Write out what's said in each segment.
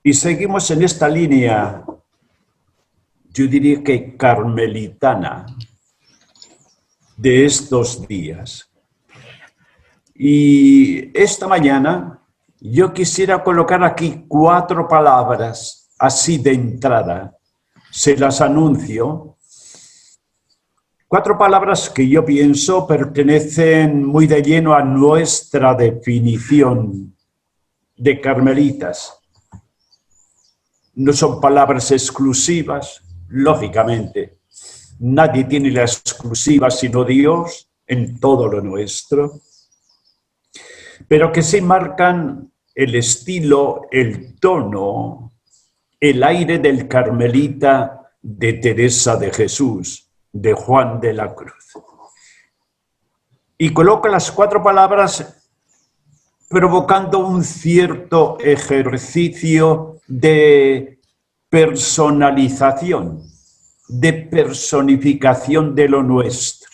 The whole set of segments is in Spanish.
Y seguimos en esta línea, yo diría que carmelitana, de estos días. Y esta mañana yo quisiera colocar aquí 4 palabras, así de entrada, se las anuncio. 4 palabras que yo pienso pertenecen muy de lleno a nuestra definición de carmelitas. No son palabras exclusivas, lógicamente. Nadie tiene la exclusiva sino Dios en todo lo nuestro, pero que sí marcan el estilo, el tono, el aire del carmelita de Teresa de Jesús, de Juan de la Cruz. Y coloca las 4 palabras provocando un cierto ejercicio de personalización, de personificación de lo nuestro,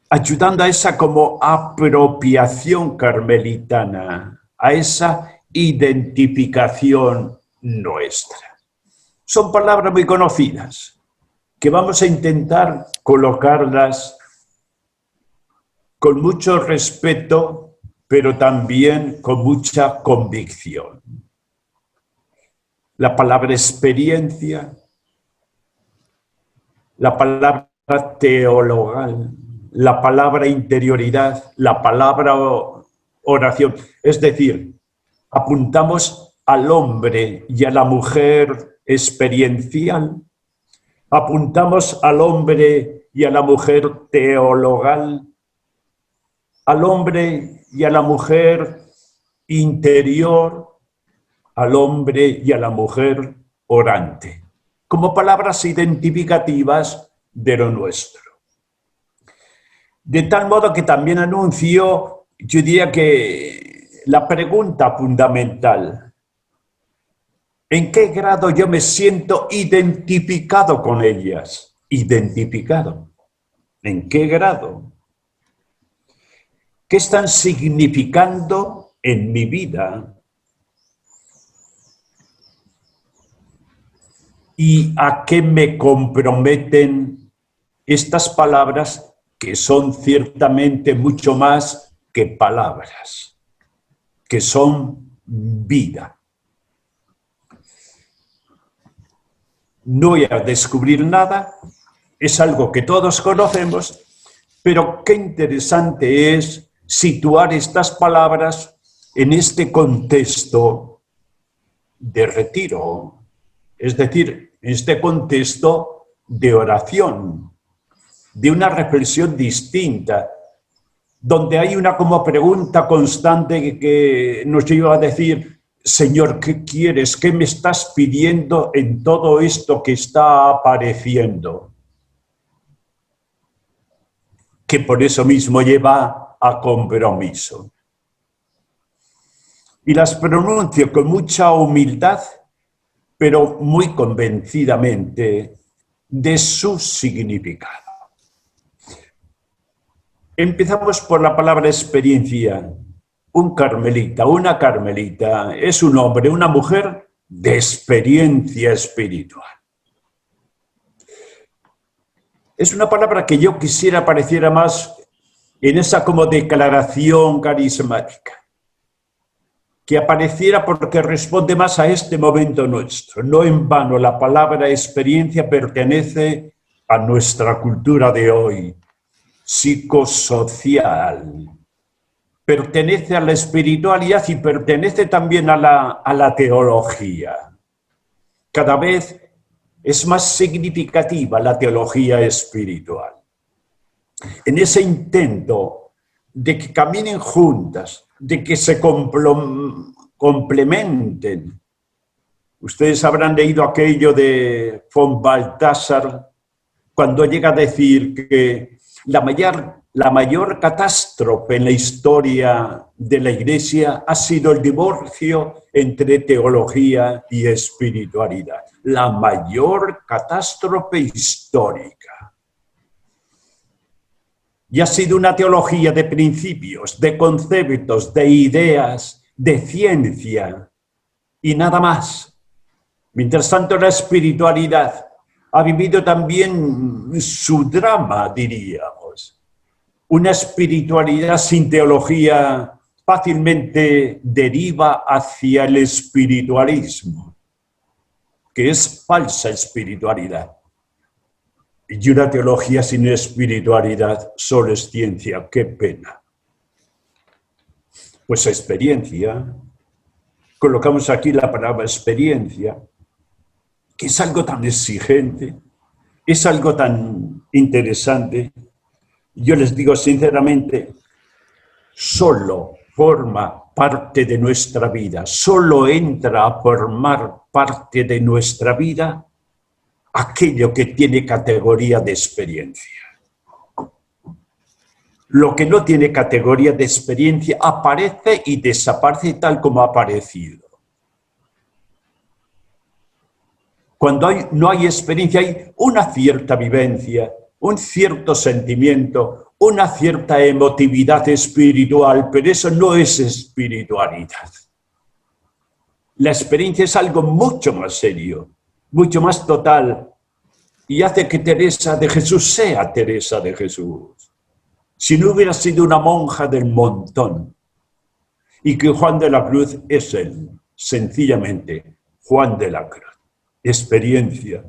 ayudando a esa como apropiación carmelitana, a esa identificación nuestra. Son palabras muy conocidas, que vamos a intentar colocarlas con mucho respeto, pero también con mucha convicción. La palabra experiencia, la palabra teologal, la palabra interioridad, la palabra oración. Es decir, apuntamos al hombre y a la mujer experiencial, apuntamos al hombre y a la mujer teologal, al hombre y a la mujer interior, al hombre y a la mujer orante, como palabras identificativas de lo nuestro. De tal modo que también anuncio, yo diría que la pregunta fundamental, ¿en qué grado yo me siento identificado con ellas? Identificado. ¿En qué grado? ¿Qué están significando en mi vida? ¿Y a qué me comprometen estas palabras que son ciertamente mucho más que palabras, que son vida? No voy a descubrir nada, es algo que todos conocemos, pero qué interesante es situar estas palabras en este contexto de retiro, es decir, en este contexto de oración, de una reflexión distinta, donde hay una como pregunta constante que nos lleva a decir, Señor, ¿qué quieres? ¿Qué me estás pidiendo en todo esto que está apareciendo? Que por eso mismo lleva a compromiso. Y las pronuncio con mucha humildad, pero muy convencidamente de su significado. Empezamos por la palabra experiencia. Un carmelita, una carmelita, es un hombre, una mujer de experiencia espiritual. Es una palabra que yo quisiera apareciera más en esa como declaración carismática, que apareciera porque responde más a este momento nuestro. No en vano la palabra experiencia pertenece a nuestra cultura de hoy, psicosocial, pertenece a la espiritualidad y pertenece también a la teología. Cada vez es más significativa la teología espiritual. En ese intento de que caminen juntas, de que se complementen. Ustedes habrán leído aquello de von Balthasar, cuando llega a decir que la mayor catástrofe en la historia de la Iglesia ha sido el divorcio entre teología y espiritualidad. La mayor catástrofe histórica. Y ha sido una teología de principios, de conceptos, de ideas, de ciencia, y nada más. Mientras tanto, la espiritualidad ha vivido también su drama, diríamos. Una espiritualidad sin teología fácilmente deriva hacia el espiritualismo, que es falsa espiritualidad. Y una teología sin espiritualidad solo es ciencia. ¡Qué pena! Pues experiencia, colocamos aquí la palabra experiencia, que es algo tan exigente, es algo tan interesante. Yo les digo sinceramente, solo forma parte de nuestra vida, solo entra a formar parte de nuestra vida aquello que tiene categoría de experiencia. Lo que no tiene categoría de experiencia aparece y desaparece tal como ha aparecido. Cuando no hay experiencia, hay una cierta vivencia, un cierto sentimiento, una cierta emotividad espiritual, pero eso no es espiritualidad. La experiencia es algo mucho más serio, mucho más total, y hace que Teresa de Jesús sea Teresa de Jesús. Si no hubiera sido una monja del montón, y que Juan de la Cruz es él, sencillamente, Juan de la Cruz. Experiencia.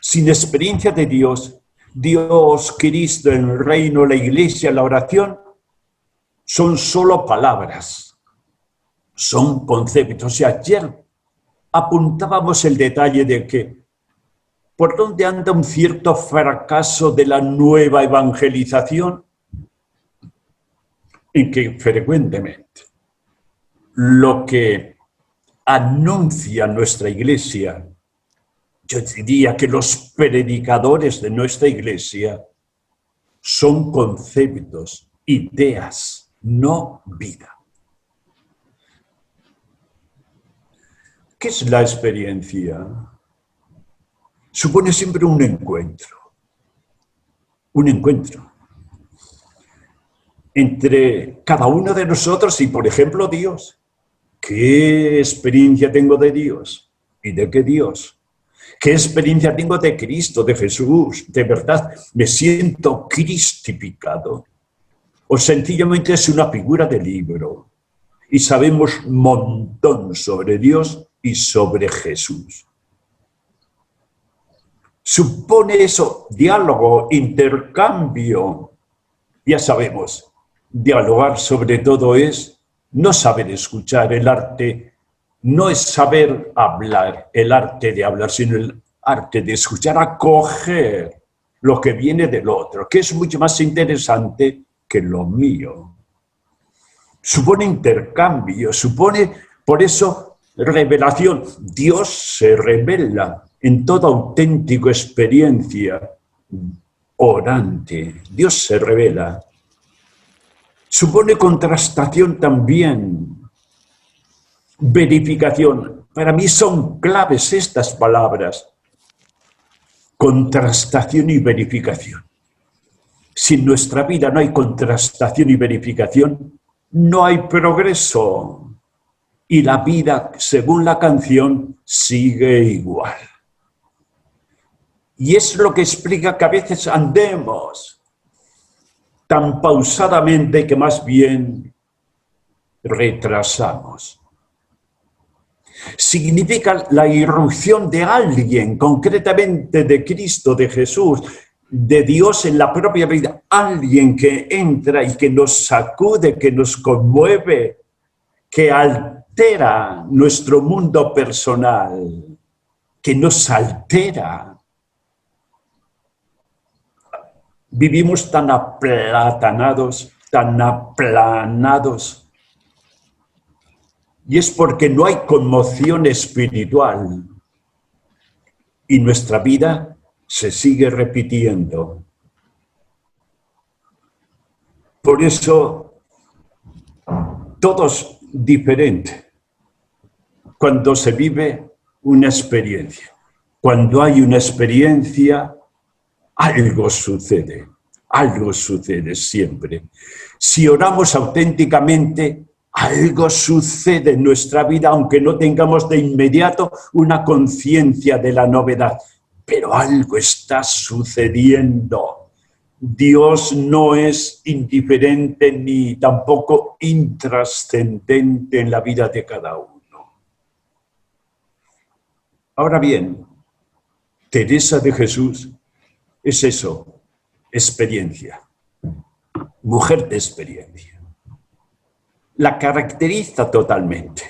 Sin experiencia de Dios, Dios, Cristo, el reino, la iglesia, la oración, son solo palabras, son conceptos. Y ayer apuntábamos el detalle de que ¿por dónde anda un cierto fracaso de la nueva evangelización? En que frecuentemente lo que anuncia nuestra iglesia, yo diría que los predicadores de nuestra iglesia son conceptos, ideas, no vida. ¿Qué es la experiencia? Supone siempre un encuentro entre cada uno de nosotros y, por ejemplo, Dios. ¿Qué experiencia tengo de Dios? ¿Y de qué Dios? ¿Qué experiencia tengo de Cristo, de Jesús? ¿De verdad me siento cristificado? ¿O sencillamente es una figura de libro? Y sabemos un montón sobre Dios y sobre Jesús. Supone eso, diálogo, intercambio. Ya sabemos, dialogar sobre todo es no saber escuchar. El arte no es saber hablar, el arte de hablar, sino el arte de escuchar, acoger lo que viene del otro, que es mucho más interesante que lo mío. Supone intercambio, supone, por eso, revelación. Dios se revela en toda auténtica experiencia orante. Dios se revela. Supone contrastación también, verificación. Para mí son claves estas palabras. Contrastación y verificación. Si en nuestra vida no hay contrastación y verificación, no hay progreso. Y la vida, según la canción, sigue igual. Y es lo que explica que a veces andemos tan pausadamente que más bien retrasamos. Significa la irrupción de alguien, concretamente de Cristo, de Jesús, de Dios en la propia vida. Alguien que entra y que nos sacude, que nos conmueve, que altera nuestro mundo personal, que nos altera. Vivimos tan aplatanados, tan aplanados. Y es porque no hay conmoción espiritual. Y nuestra vida se sigue repitiendo. Por eso, todo es diferente cuando se vive una experiencia. Cuando hay una experiencia, algo sucede siempre. Si oramos auténticamente, Algo sucede en nuestra vida, aunque no tengamos de inmediato una conciencia de la novedad, pero algo está sucediendo. Dios no es indiferente ni tampoco intrascendente en la vida de cada uno. Ahora bien, Teresa de Jesús es eso, experiencia, mujer de experiencia. La caracteriza totalmente.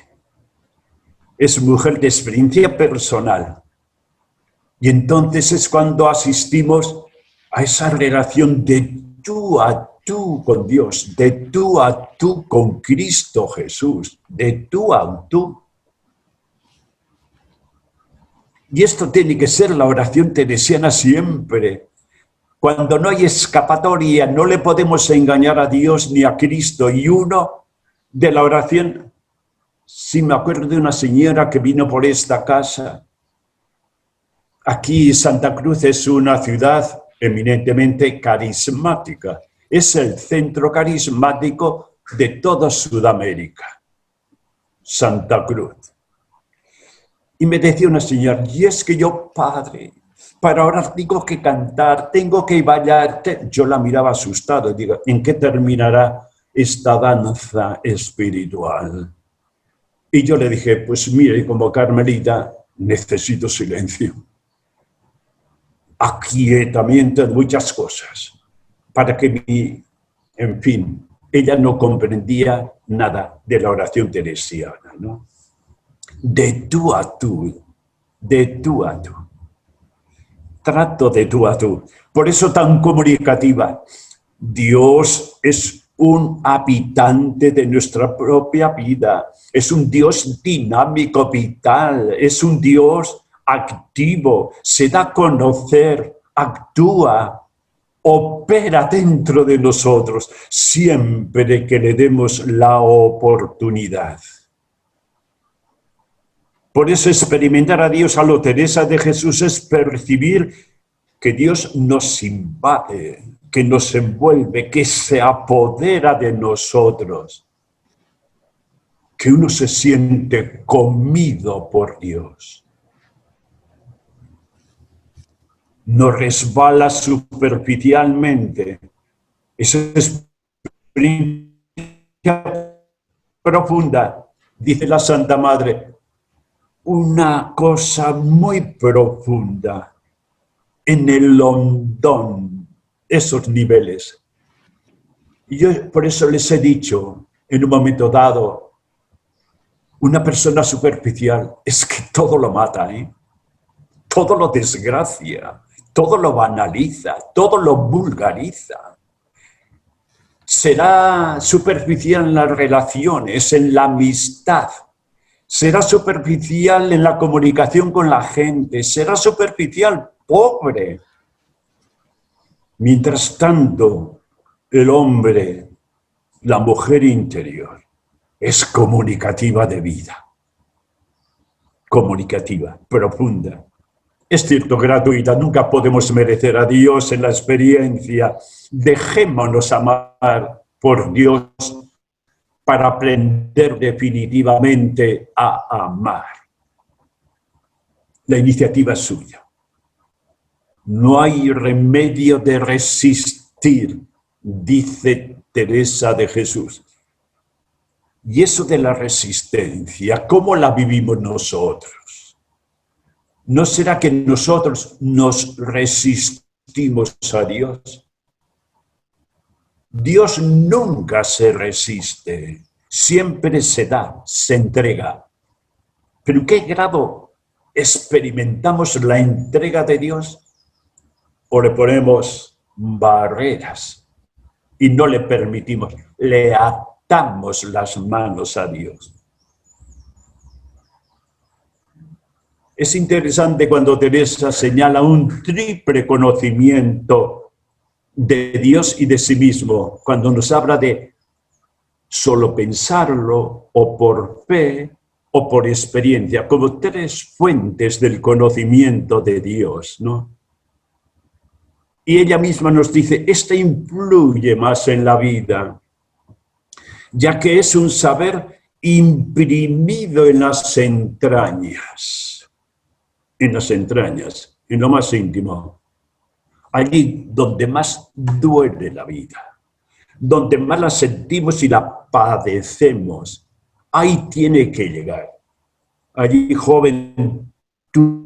Es mujer de experiencia personal. Y entonces es cuando asistimos a esa relación de tú a tú con Dios, de tú a tú con Cristo Jesús, de tú a tú. Y esto tiene que ser la oración teresiana siempre. Cuando no hay escapatoria, no le podemos engañar a Dios ni a Cristo. Y uno de la oración, sí me acuerdo de una señora que vino por esta casa. Aquí Santa Cruz es una ciudad eminentemente carismática. Es el centro carismático de toda Sudamérica. Santa Cruz. Y me decía una señora, y es que yo, padre, para orar tengo que cantar, tengo que bailar. Yo la miraba asustado y digo, ¿en qué terminará esta danza espiritual? Y yo le dije, pues mire, como carmelita, necesito silencio. Aquietamiento de muchas cosas, para que en fin, ella no comprendía nada de la oración teresiana, ¿no? De tú a tú, de tú a tú. Trato de tú a tú. Por eso tan comunicativa. Dios es un habitante de nuestra propia vida. Es un Dios dinámico, vital. Es un Dios activo. Se da a conocer, actúa, opera dentro de nosotros, siempre que le demos la oportunidad. Por eso experimentar a Dios a lo Teresa de Jesús es percibir que Dios nos invade, que nos envuelve, que se apodera de nosotros, que uno se siente comido por Dios. No resbala superficialmente. Esa experiencia profunda, dice la Santa Madre, una cosa muy profunda en el hondón, esos niveles. Y yo por eso les he dicho en un momento dado, una persona superficial es que todo lo mata, todo lo desgracia, todo lo banaliza, todo lo vulgariza. Será superficial en las relaciones, en la amistad. Será superficial en la comunicación con la gente, será superficial, pobre. Mientras tanto, el hombre, la mujer interior, es comunicativa de vida. Comunicativa, profunda. Es cierto, gratuita, nunca podemos merecer a Dios en la experiencia. Dejémonos amar por Dios para aprender definitivamente a amar. La iniciativa es suya. No hay remedio de resistir, dice Teresa de Jesús. Y eso de la resistencia, ¿cómo la vivimos nosotros? ¿No será que nosotros nos resistimos a Dios? Dios nunca se resiste, siempre se da, se entrega. ¿Pero en qué grado experimentamos la entrega de Dios? ¿O le ponemos barreras y no le permitimos, le atamos las manos a Dios? Es interesante cuando Teresa señala un triple conocimiento de Dios y de sí mismo, cuando nos habla de solo pensarlo, o por fe, o por experiencia, como tres fuentes del conocimiento de Dios, ¿no? Y ella misma nos dice, esta influye más en la vida. ya que es un saber imprimido en las entrañas, en lo más íntimo, allí donde más duele la vida, donde más la sentimos y la padecemos. Ahí tiene que llegar. Allí, joven, tú,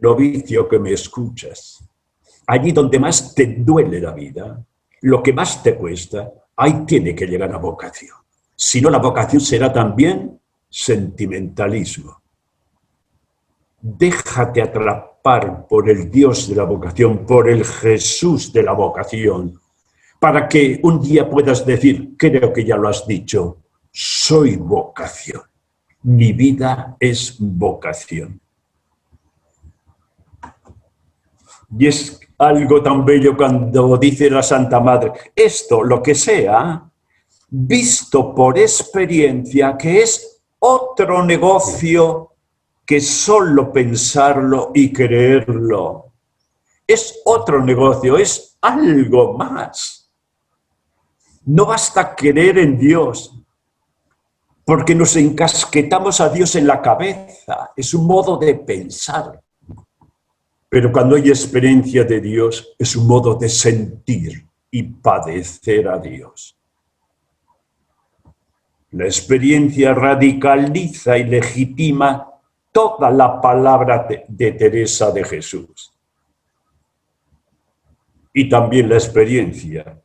novicio que me escuchas, allí donde más te duele la vida, lo que más te cuesta, ahí tiene que llegar la vocación. Si no, la vocación será también sentimentalismo. Déjate atrapar por el Dios de la vocación, por el Jesús de la vocación, para que un día puedas decir, creo que ya lo has dicho, soy vocación. Mi vida es vocación. Y es algo tan bello cuando dice la Santa Madre, esto, lo que sea, visto por experiencia, que es otro negocio que solo pensarlo y creerlo. Es otro negocio, es algo más. No basta creer en Dios, porque nos encasquetamos a Dios en la cabeza. Es un modo de pensar. Pero cuando hay experiencia de Dios, es un modo de sentir y padecer a Dios. La experiencia radicaliza y legitima toda la palabra de Teresa de Jesús. Y también la experiencia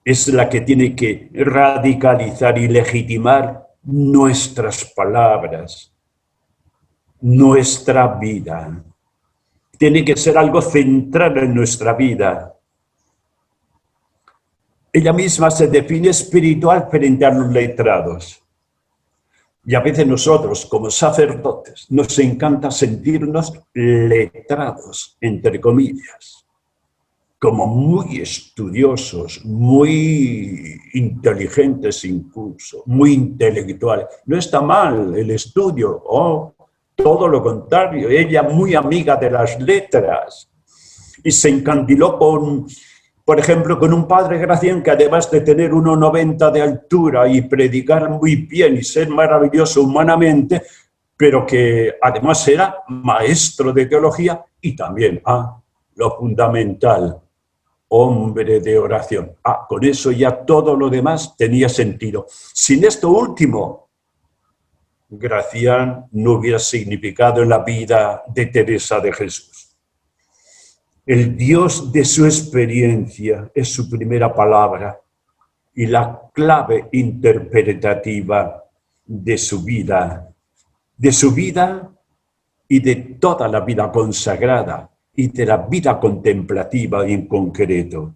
es la que tiene que radicalizar y legitimar nuestras palabras, nuestra vida. Tiene que ser algo central en nuestra vida. Ella misma se define espiritual frente a los letrados. Y a veces nosotros, como sacerdotes, nos encanta sentirnos letrados, entre comillas, como muy estudiosos, muy inteligentes incluso, muy intelectuales. No está mal el estudio, todo lo contrario, ella muy amiga de las letras y se encandiló con, por ejemplo, con un padre Gracián que además de tener 1,90 de altura y predicar muy bien y ser maravilloso humanamente, pero que además era maestro de teología y también, lo fundamental, hombre de oración. Con eso ya todo lo demás tenía sentido. Sin esto último, Gracián no hubiera significado en la vida de Teresa de Jesús. El Dios de su experiencia es su primera palabra y la clave interpretativa de su vida y de toda la vida consagrada y de la vida contemplativa en concreto.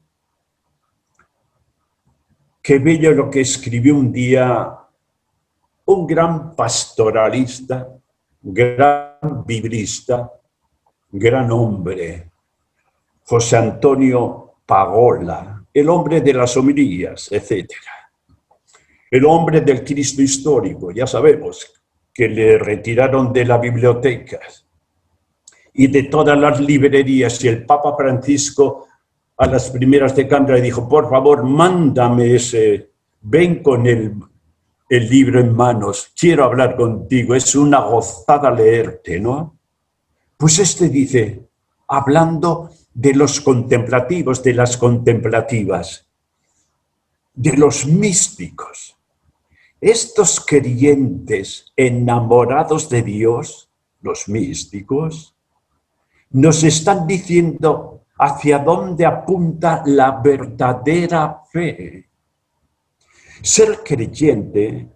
Qué bello lo que escribió un día un gran pastoralista, gran biblista, gran hombre, José Antonio Pagola, el hombre de las homilías, etc. El hombre del Cristo histórico, ya sabemos, que le retiraron de la biblioteca y de todas las librerías, y el Papa Francisco a las primeras de cambio le dijo, por favor, mándame ven con el libro en manos, quiero hablar contigo, es una gozada leerte, ¿no? Pues este dice, hablando de los contemplativos, de las contemplativas, de los místicos, estos creyentes enamorados de Dios, los místicos, nos están diciendo hacia dónde apunta la verdadera fe. Ser creyente,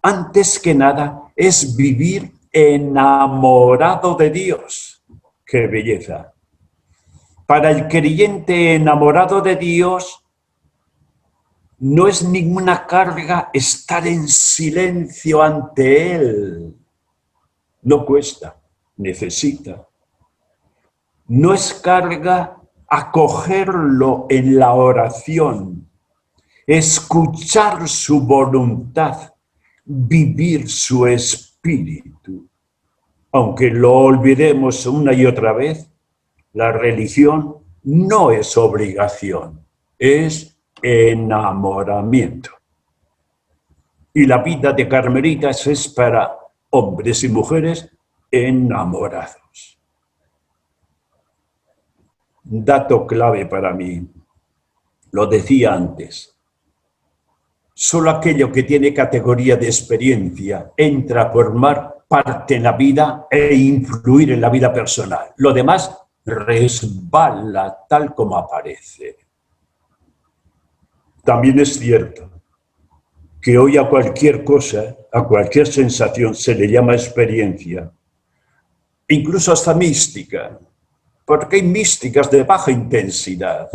antes que nada, es vivir enamorado de Dios. ¡Qué belleza! Para el creyente enamorado de Dios, no es ninguna carga estar en silencio ante Él. No cuesta, necesita. No es carga acogerlo en la oración, escuchar su voluntad, vivir su espíritu. Aunque lo olvidemos una y otra vez, la religión no es obligación, es enamoramiento. Y la vida de Carmelitas es para hombres y mujeres enamorados. Dato clave para mí, lo decía antes, solo aquello que tiene categoría de experiencia entra a formar parte en la vida e influir en la vida personal. Lo demás resbala tal como aparece. También es cierto que hoy a cualquier cosa, a cualquier sensación se le llama experiencia, incluso hasta mística, porque hay místicas de baja intensidad.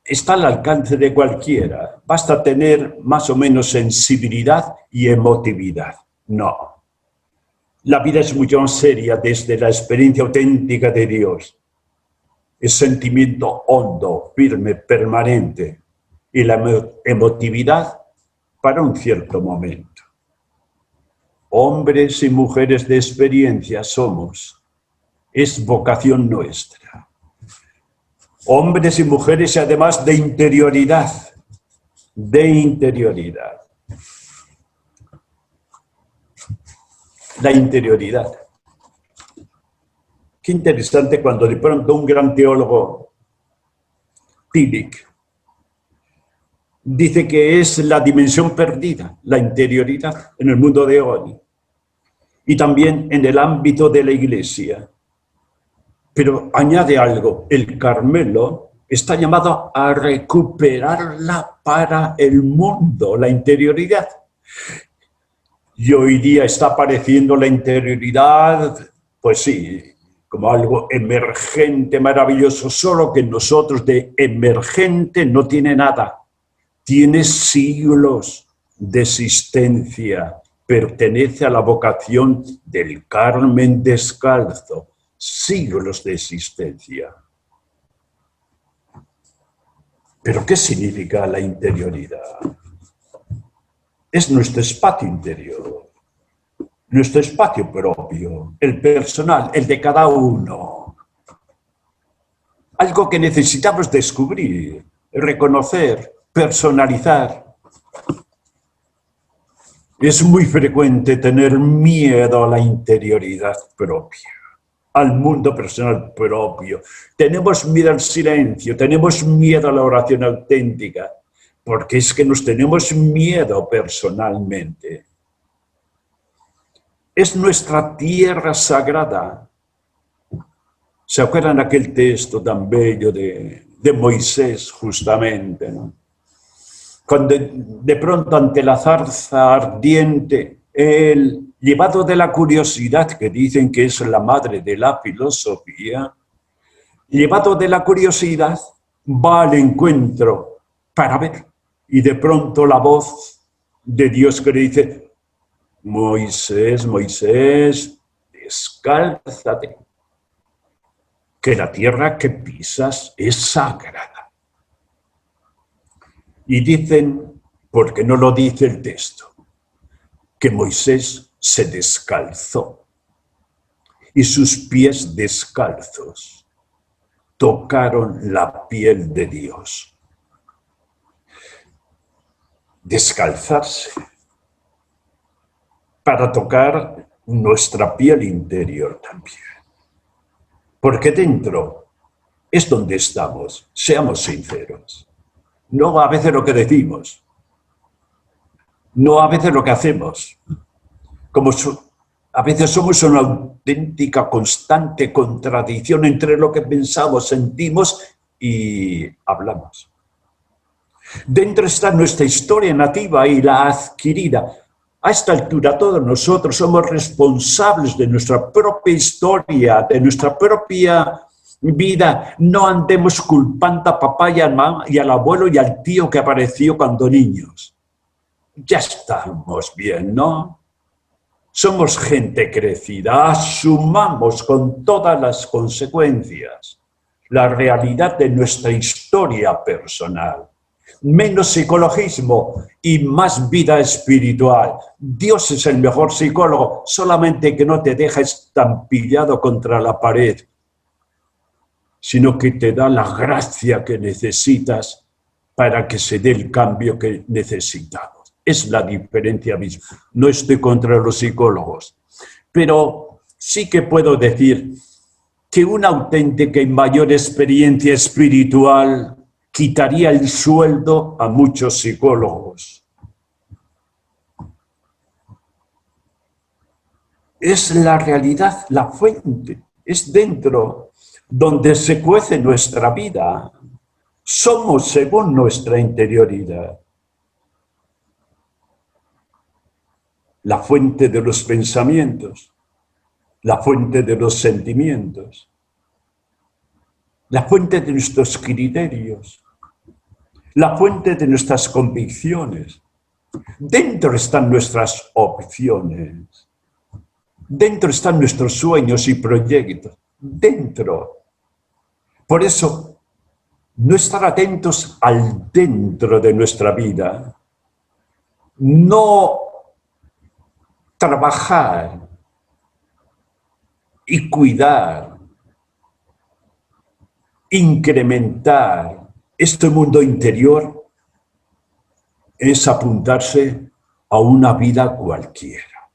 Está al alcance de cualquiera, basta tener más o menos sensibilidad y emotividad. No, la vida es mucho más seria desde la experiencia auténtica de Dios. Es sentimiento hondo, firme, permanente, y la emotividad para un cierto momento. Hombres y mujeres de experiencia somos, es vocación nuestra. Hombres y mujeres además de interioridad, de interioridad. La interioridad. Qué interesante cuando de pronto un gran teólogo, Tillich, dice que es la dimensión perdida, la interioridad en el mundo de hoy y también en el ámbito de la Iglesia. Pero añade algo, el Carmelo está llamado a recuperarla para el mundo, la interioridad. Y hoy día está apareciendo la interioridad, pues sí, como algo emergente, maravilloso, solo que nosotros de emergente no tiene nada. Tiene siglos de existencia, pertenece a la vocación del Carmen descalzo, siglos de existencia. ¿Pero qué significa la interioridad? Es nuestro espacio interior, nuestro espacio propio, el personal, el de cada uno. Algo que necesitamos descubrir, reconocer, personalizar. Es muy frecuente tener miedo a la interioridad propia, al mundo personal propio. Tenemos miedo al silencio, tenemos miedo a la oración auténtica, porque es que nos tenemos miedo personalmente. Es nuestra tierra sagrada. ¿Se acuerdan aquel texto tan bello de Moisés, justamente, ¿no? Cuando de pronto ante la zarza ardiente, él, llevado de la curiosidad, que dicen que es la madre de la filosofía, llevado de la curiosidad, va al encuentro para ver. Y de pronto la voz de Dios que le dice, Moisés, Moisés, descálzate, que la tierra que pisas es sagrada. Y dicen, porque no lo dice el texto, que Moisés se descalzó y sus pies descalzos tocaron la piel de Dios. Descalzarse para tocar nuestra piel interior también. Porque dentro es donde estamos, seamos sinceros. No a veces lo que decimos, no a veces lo que hacemos. A veces somos una auténtica, constante contradicción entre lo que pensamos, sentimos y hablamos. Dentro está nuestra historia nativa y la adquirida. A esta altura todos nosotros somos responsables de nuestra propia historia, de nuestra propia vida. No andemos culpando a papá y a mamá y al abuelo y al tío que apareció cuando niños. Ya estamos bien, ¿no? Somos gente crecida, asumamos con todas las consecuencias la realidad de nuestra historia personal. Menos psicologismo y más vida espiritual. Dios es el mejor psicólogo, solamente que no te deja estampillado contra la pared, sino que te da la gracia que necesitas para que se dé el cambio que necesitamos. Es la diferencia misma. No estoy contra los psicólogos, pero sí que puedo decir que una auténtica y mayor experiencia espiritual quitaría el sueldo a muchos psicólogos. Es la realidad, la fuente, es dentro donde se cuece nuestra vida. Somos según nuestra interioridad. La fuente de los pensamientos, la fuente de los sentimientos, la fuente de nuestros criterios, la fuente de nuestras convicciones. Dentro están nuestras opciones, dentro están nuestros sueños y proyectos, dentro. Por eso, no estar atentos al dentro de nuestra vida, no trabajar y cuidar, incrementar este mundo interior, es apuntarse a una vida cualquiera.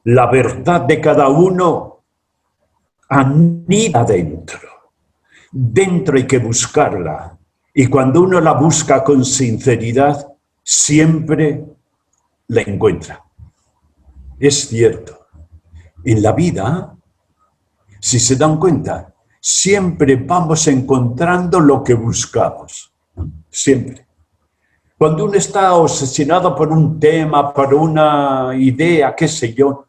La verdad de cada uno anida dentro. Dentro hay que buscarla. Y cuando uno la busca con sinceridad, siempre la encuentra. Es cierto. En la vida, si se dan cuenta, siempre vamos encontrando lo que buscamos. Siempre. Cuando uno está obsesionado por un tema, por una idea, qué sé yo,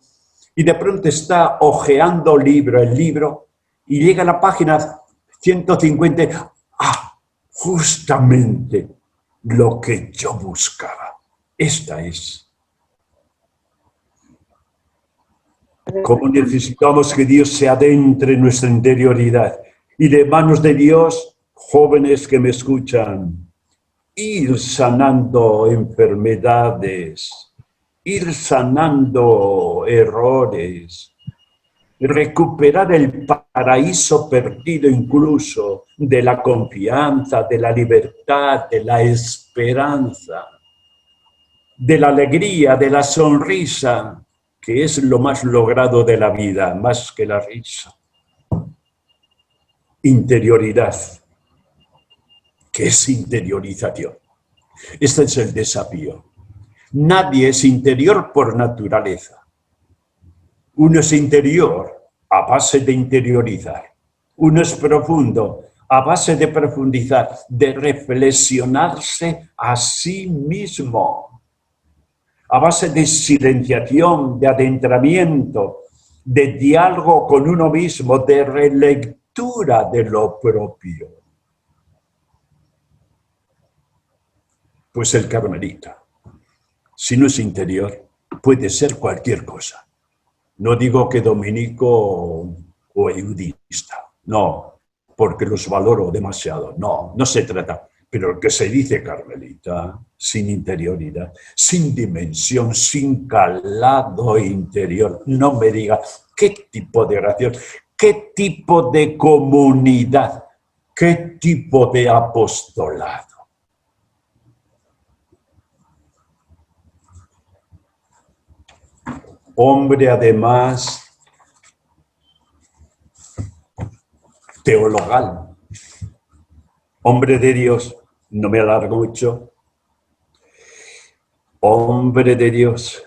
y de pronto está hojeando el libro, y llega a la página 150, justamente lo que yo buscaba. Esta es. ¿Cómo necesitamos que Dios se adentre en nuestra interioridad? Y de manos de Dios, jóvenes que me escuchan, ir sanando enfermedades, ir sanando errores, recuperar el paraíso perdido incluso de la confianza, de la libertad, de la esperanza, de la alegría, de la sonrisa, que es lo más logrado de la vida, más que la risa. Interioridad, que es interiorización. Este es el desafío. Nadie es interior por naturaleza. Uno es interior a base de interiorizar. Uno es profundo a base de profundizar, de reflexionarse a sí mismo. A base de silenciación, de adentramiento, de diálogo con uno mismo, de relectura de lo propio. Pues el carmelita, si no es interior, puede ser cualquier cosa. No digo que dominico o eudista, no, porque los valoro demasiado, no se trata. Pero el que se dice carmelita, sin interioridad, sin dimensión, sin calado interior, no me diga qué tipo de oración, qué tipo de comunidad, qué tipo de apostolado. Hombre, además, teologal, hombre de Dios, no me alargo mucho, hombre de Dios.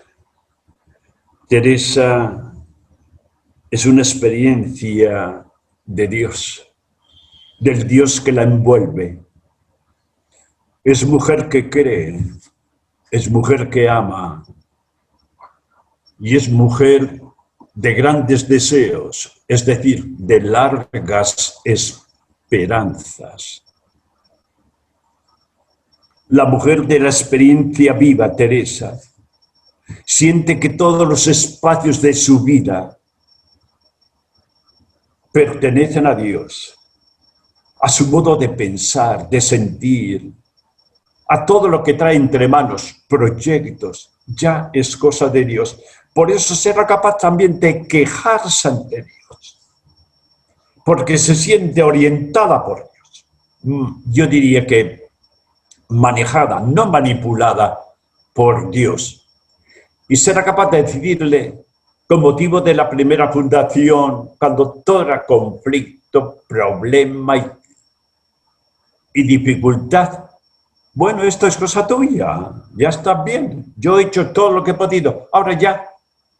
Teresa es una experiencia de Dios, del Dios que la envuelve. Es mujer que cree, es mujer que ama, y es mujer de grandes deseos, es decir, de largas esperanzas. La mujer de la experiencia viva, Teresa, siente que todos los espacios de su vida pertenecen a Dios, a su modo de pensar, de sentir, a todo lo que trae entre manos, proyectos, ya es cosa de Dios. Por eso será capaz también de quejarse ante Dios, porque se siente orientada por Dios. Yo diría que manejada, no manipulada, por Dios. Y será capaz de decirle, con motivo de la primera fundación, cuando todo era conflicto, problema y dificultad, bueno, esto es cosa tuya, ya está bien, yo he hecho todo lo que he podido, ahora ya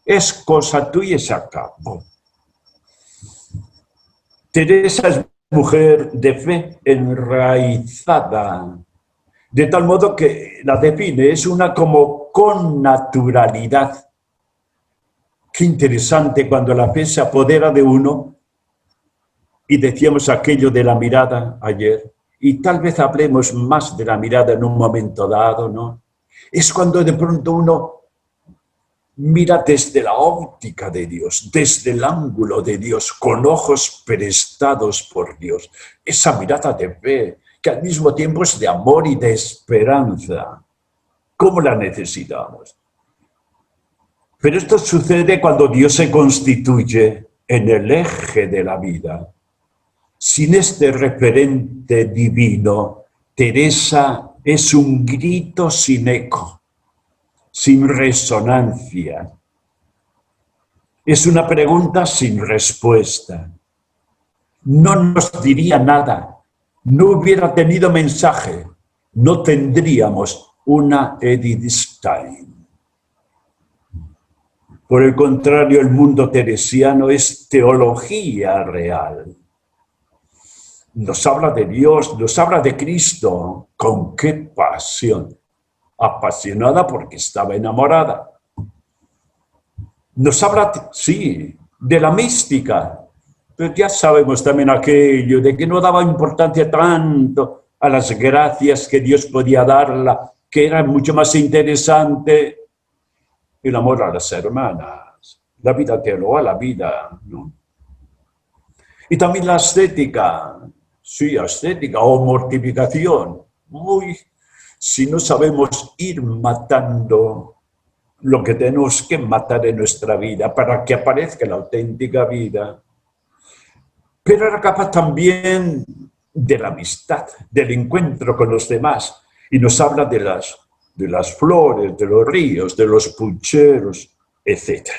es cosa tuya y se acabó. Teresa es mujer de fe enraizada, de tal modo que la define, es una como con naturalidad. Qué interesante cuando la fe se apodera de uno, y decíamos aquello de la mirada ayer, y tal vez hablemos más de la mirada en un momento dado, ¿no? Es cuando de pronto uno mira desde la óptica de Dios, desde el ángulo de Dios, con ojos prestados por Dios. Esa mirada de fe, que al mismo tiempo es de amor y de esperanza. ¿Cómo la necesitamos? Pero esto sucede cuando Dios se constituye en el eje de la vida. Sin este referente divino, Teresa es un grito sin eco, sin resonancia. Es una pregunta sin respuesta. No nos diría nada, no hubiera tenido mensaje, no tendríamos una Edith Stein. Por el contrario, el mundo teresiano es teología real. Nos habla de Dios, nos habla de Cristo. ¿Con qué pasión? Apasionada porque estaba enamorada. Nos habla, sí, de la mística, pero ya sabemos también aquello de que no daba importancia tanto a las gracias que Dios podía darla, que era mucho más interesante el amor a las hermanas, la vida teologal, la vida, ¿no? Y también la ascética, sí, ascética o mortificación. Uy, si no sabemos ir matando lo que tenemos que matar en nuestra vida para que aparezca la auténtica vida. Pero era capaz también de la amistad, del encuentro con los demás. Y nos habla de las flores, de los ríos, de los pucheros, etc.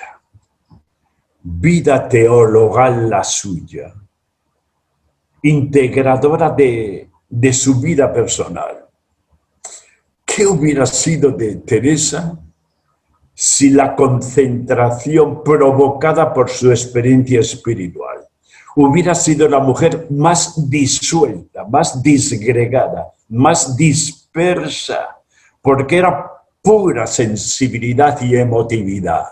Vida teologal la suya, integradora de su vida personal. ¿Qué hubiera sido de Teresa si la concentración provocada por su experiencia espiritual hubiera sido la mujer más disuelta, más disgregada, más dispersa, porque era pura sensibilidad y emotividad?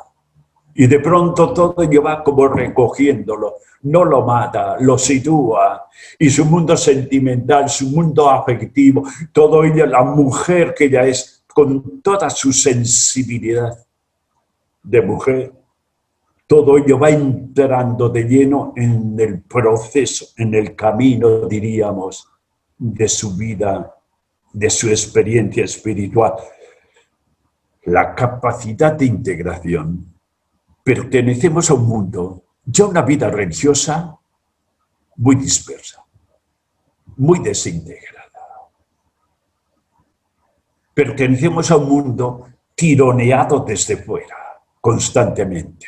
Y de pronto todo ello va como recogiéndolo, no lo mata, lo sitúa. Y su mundo sentimental, su mundo afectivo, todo ello, la mujer que ella es, con toda su sensibilidad de mujer, todo ello va entrando de lleno en el proceso, en el camino, diríamos, de su vida, de su experiencia espiritual. La capacidad de integración. Pertenecemos a un mundo, ya una vida religiosa muy dispersa, muy desintegrada. Pertenecemos a un mundo tironeado desde fuera, constantemente.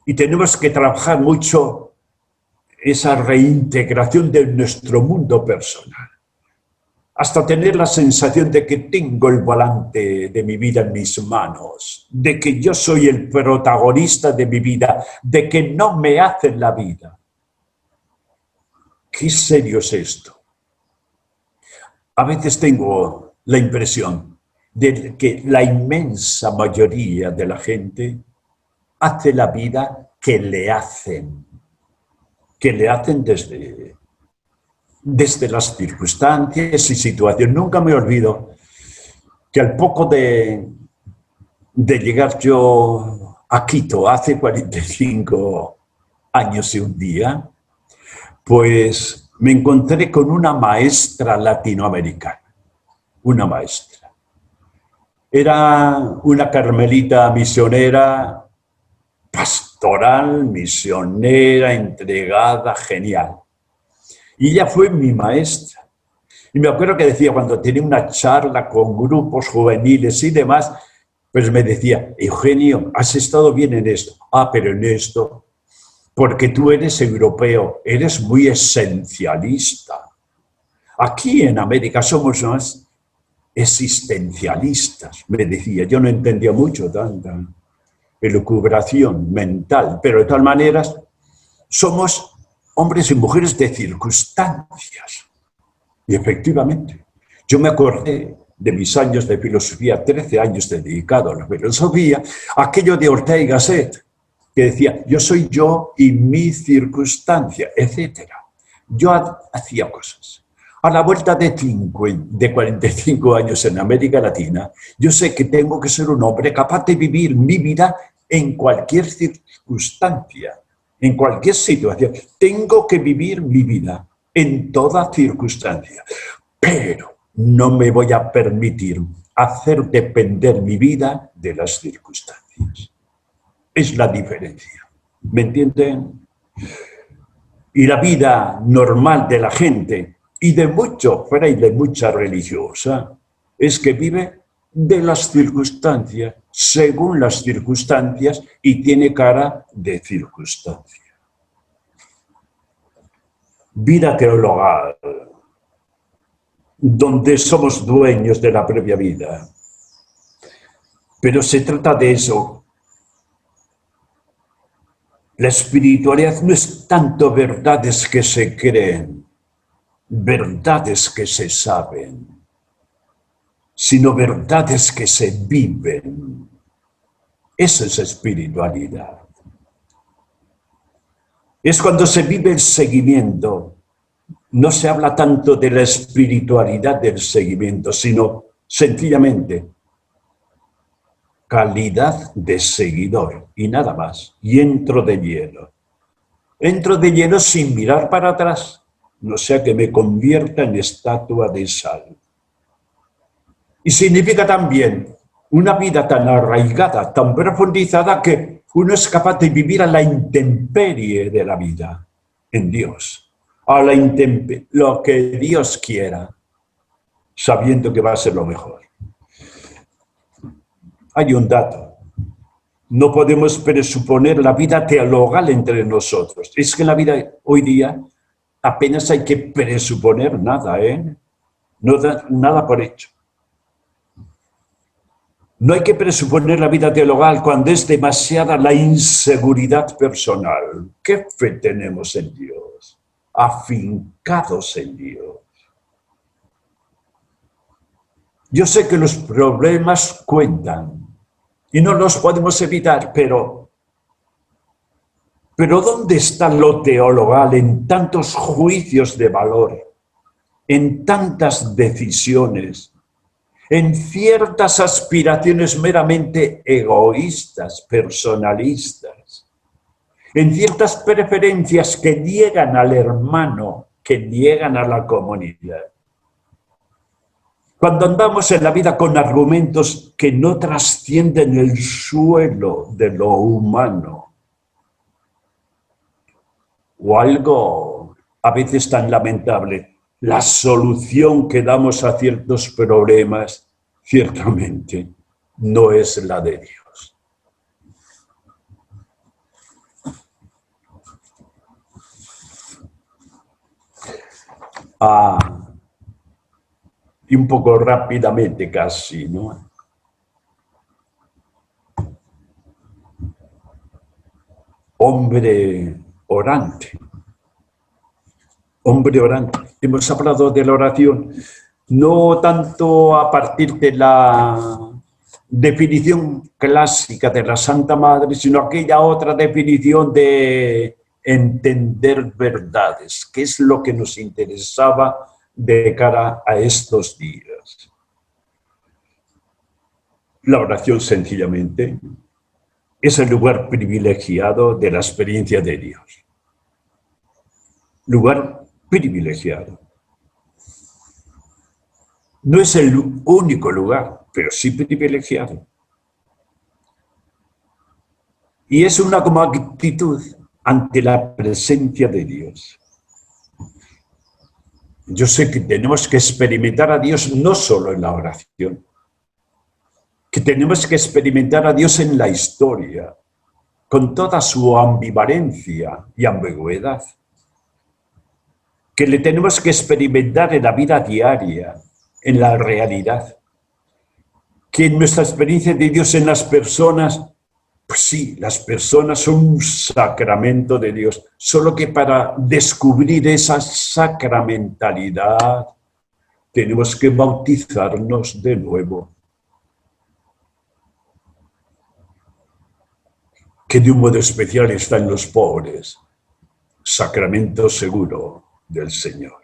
Y tenemos que trabajar mucho esa reintegración de nuestro mundo personal, hasta tener la sensación de que tengo el volante de mi vida en mis manos, de que yo soy el protagonista de mi vida, de que no me hacen la vida. ¿Qué serio es esto? A veces tengo la impresión de que la inmensa mayoría de la gente hace la vida que le hacen desde las circunstancias y situaciones. Nunca me olvido que al poco de llegar yo a Quito, hace 45 años y un día, pues me encontré con una maestra latinoamericana, una maestra. Era una carmelita misionera, pastoral, misionera, entregada, genial. Y ella fue mi maestra. Y me acuerdo que decía, cuando tenía una charla con grupos juveniles y demás, pues me decía, Eugenio, has estado bien en esto. Ah, pero en esto, porque tú eres europeo, eres muy esencialista. Aquí en América somos más existencialistas, me decía. Yo no entendía mucho tanta elucubración mental, pero de todas maneras somos hombres y mujeres de circunstancias. Y efectivamente, yo me acordé de mis años de filosofía, 13 años dedicado a la filosofía, aquello de Ortega y Gasset, que decía, yo soy yo y mi circunstancia, etc. Yo hacía cosas. A la vuelta de 45 años en América Latina, yo sé que tengo que ser un hombre capaz de vivir mi vida en cualquier circunstancia, en cualquier situación. Tengo que vivir mi vida en toda circunstancia, pero no me voy a permitir hacer depender mi vida de las circunstancias. Es la diferencia. ¿Me entienden? Y la vida normal de la gente y de mucho fraile, mucha religiosa, es que vive de las circunstancias, según las circunstancias, y tiene cara de circunstancia. Vida teologal, donde somos dueños de la propia vida. Pero se trata de eso. La espiritualidad no es tanto verdades que se creen, verdades que se saben, sino verdades que se viven. Eso es espiritualidad. Es cuando se vive el seguimiento. No se habla tanto de la espiritualidad del seguimiento, sino sencillamente calidad de seguidor y nada más. Y entro de lleno. Entro de lleno sin mirar para atrás, no sea que me convierta en estatua de sal. Y significa también una vida tan arraigada, tan profundizada, que uno es capaz de vivir a la intemperie de la vida, en Dios. A la intemperie, lo que Dios quiera, sabiendo que va a ser lo mejor. Hay un dato. No podemos presuponer la vida teologal entre nosotros. Es que en la vida hoy día apenas hay que presuponer nada, ¿eh? No da nada por hecho. No hay que presuponer la vida teologal cuando es demasiada la inseguridad personal. ¿Qué fe tenemos en Dios? Afincados en Dios. Yo sé que los problemas cuentan y no los podemos evitar, pero ¿dónde está lo teologal en tantos juicios de valor, en tantas decisiones, en ciertas aspiraciones meramente egoístas, personalistas, en ciertas preferencias que niegan al hermano, que niegan a la comunidad? Cuando andamos en la vida con argumentos que no trascienden el suelo de lo humano, o algo a veces tan lamentable, la solución que damos a ciertos problemas, ciertamente, no es la de Dios. Y un poco rápidamente casi, ¿no? Hombre orante. Hombre orante. Hemos hablado de la oración, no tanto a partir de la definición clásica de la Santa Madre, sino aquella otra definición de entender verdades, que es lo que nos interesaba de cara a estos días. La oración, sencillamente, es el lugar privilegiado de la experiencia de Dios. Lugar privilegiado. No es el único lugar, pero sí privilegiado. Y es una como actitud ante la presencia de Dios. yo sé que tenemos que experimentar a Dios no solo en la oración, que tenemos que experimentar a Dios en la historia, con toda su ambivalencia y ambigüedad, que le tenemos que experimentar en la vida diaria, en la realidad, que en nuestra experiencia de Dios en las personas, pues sí, las personas son un sacramento de Dios, solo que para descubrir esa sacramentalidad tenemos que bautizarnos de nuevo. Que de un modo especial está en los pobres, sacramento seguro del Señor.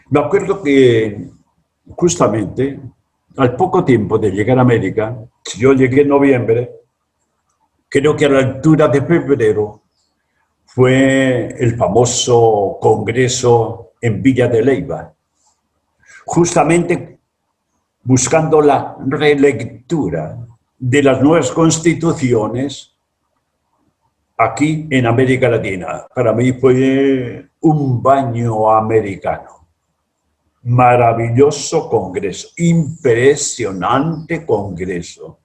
Me acuerdo que justamente al poco tiempo de llegar a América, yo llegué en noviembre, creo que a la altura de febrero fue el famoso congreso en Villa de Leyva, justamente buscando la relectura de las nuevas constituciones aquí en América Latina. Para mí fue un baño americano. Maravilloso congreso, impresionante congreso.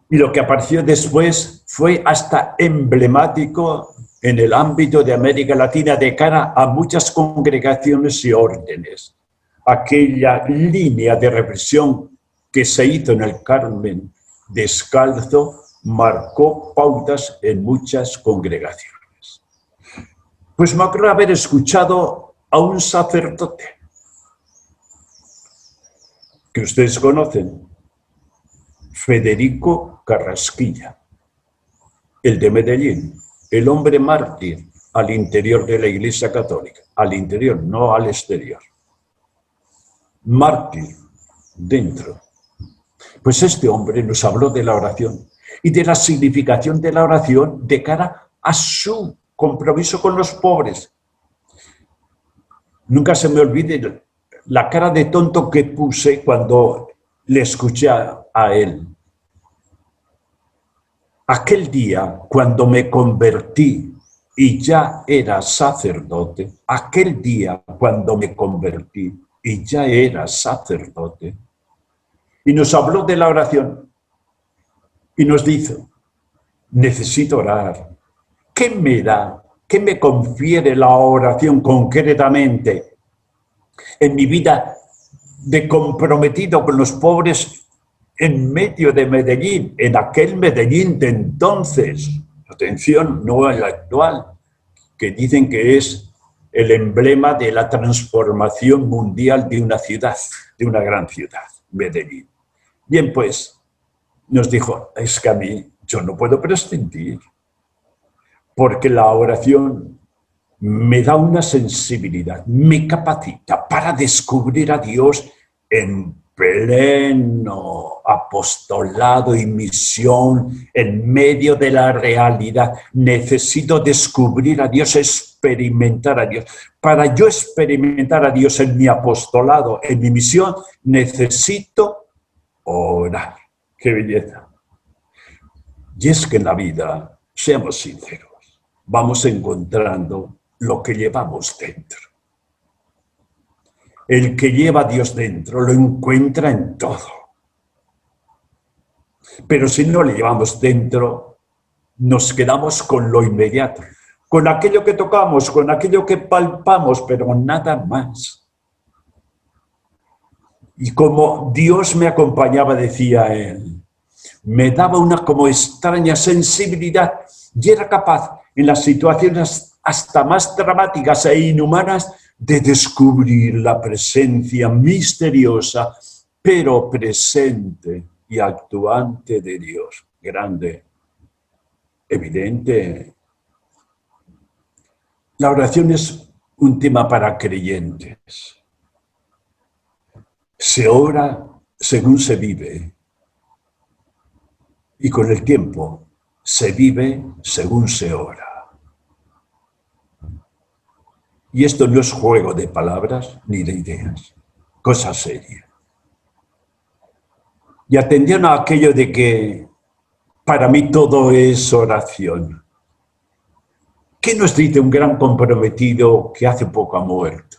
Y lo que apareció después fue hasta emblemático en el ámbito de América Latina de cara a muchas congregaciones y órdenes. Aquella línea de represión que se hizo en el Carmen descalzo marcó pautas en muchas congregaciones. Pues me acuerdo haber escuchado a un sacerdote que ustedes conocen, Federico Carrasquilla, el de Medellín, el hombre mártir al interior de la Iglesia Católica, al interior, no al exterior. Mártir dentro. Pues este hombre nos habló de la oración y de la significación de la oración de cara a su compromiso con los pobres. Nunca se me olvide la cara de tonto que puse cuando le escuché a él. Aquel día, cuando me convertí y ya era sacerdote, aquel día cuando me convertí y ya era sacerdote, y nos habló de la oración, y nos dijo, necesito orar. ¿Qué me da? ¿Qué me confiere la oración concretamente en mi vida de comprometido con los pobres en medio de Medellín, en aquel Medellín de entonces? Atención, no el actual, que dicen que es el emblema de la transformación mundial de una ciudad, de una gran ciudad, Medellín. Bien, pues, nos dijo, es que a mí yo no puedo prescindir, porque la oración me da una sensibilidad, me capacita para descubrir a Dios en pleno apostolado y misión, en medio de la realidad. Necesito descubrir a Dios, experimentar a Dios. Para yo experimentar a Dios en mi apostolado, en mi misión, necesito orar. ¡Qué belleza! Y es que en la vida, seamos sinceros, vamos encontrando lo que llevamos dentro. El que lleva a Dios dentro lo encuentra en todo. Pero si no le llevamos dentro, nos quedamos con lo inmediato, con aquello que tocamos, con aquello que palpamos, pero nada más. Y como Dios me acompañaba, decía él, me daba una como extraña sensibilidad y era capaz en las situaciones hasta más dramáticas e inhumanas de descubrir la presencia misteriosa, pero presente y actuante de Dios. Grande, evidente. La oración es un tema para creyentes. Se ora según se vive. Y con el tiempo se vive según se ora. Y esto no es juego de palabras ni de ideas, cosa seria. Y atendiendo a aquello de que para mí todo es oración. ¿Qué nos dice un gran comprometido que hace poco ha muerto?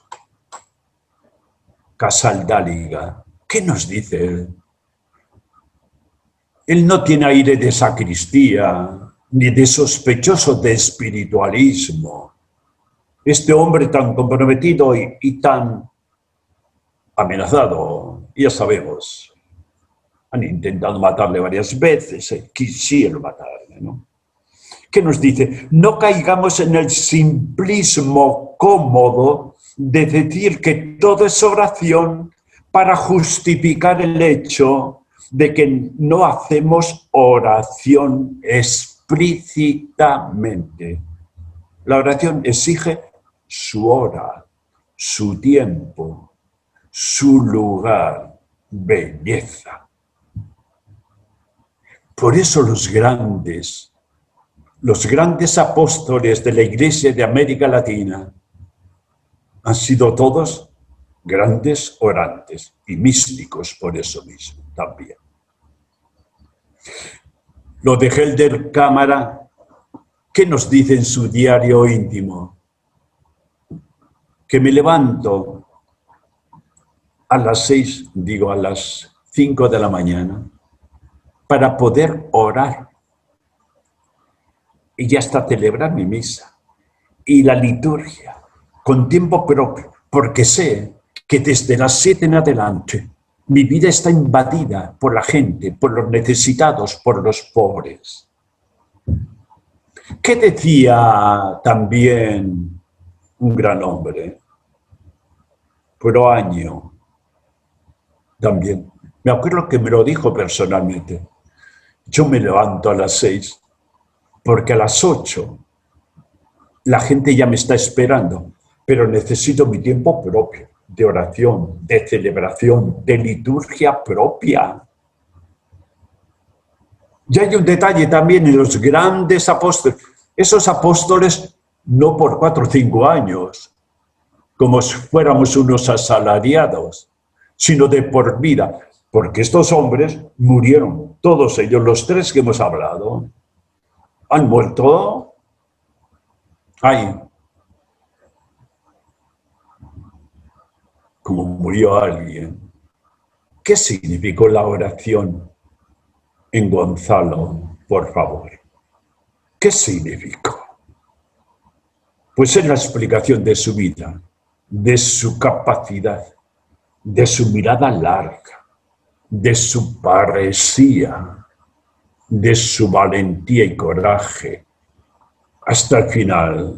Casaldáliga. ¿Qué nos dice él? Él no tiene aire de sacristía, ni de sospechoso de espiritualismo. Este hombre tan comprometido y tan amenazado, ya sabemos, han intentado matarle varias veces, quisieron matarle, ¿no? ¿Qué nos dice? No caigamos en el simplismo cómodo de decir que todo es oración para justificar el hecho de que no hacemos oración explícitamente. La oración exige su hora, su tiempo, su lugar, belleza. Por eso los grandes apóstoles de la Iglesia de América Latina han sido todos grandes orantes y místicos por eso mismo también. Lo de Helder Cámara, ¿qué nos dice en su diario íntimo? Que me levanto a las 5 de la mañana para poder orar y ya hasta celebrar mi misa y la liturgia con tiempo propio, porque sé que desde las 7 en adelante mi vida está invadida por la gente, por los necesitados, por los pobres. ¿Qué decía también un gran hombre? Proaño, también. Me acuerdo que me lo dijo personalmente. Yo me levanto a las 6 porque a las 8 la gente ya me está esperando, pero necesito mi tiempo propio, de oración, de celebración, de liturgia propia. Y hay un detalle también en los grandes apóstoles. Esos apóstoles no por 4 o 5 años, como si fuéramos unos asalariados, sino de por vida, porque estos hombres murieron, todos ellos, los 3 que hemos hablado, han muerto ahí, como murió alguien. ¿Qué significó la oración en Gonzalo, por favor? ¿Qué significó? Pues es la explicación de su vida, de su capacidad, de su mirada larga, de su parresía, de su valentía y coraje, hasta el final,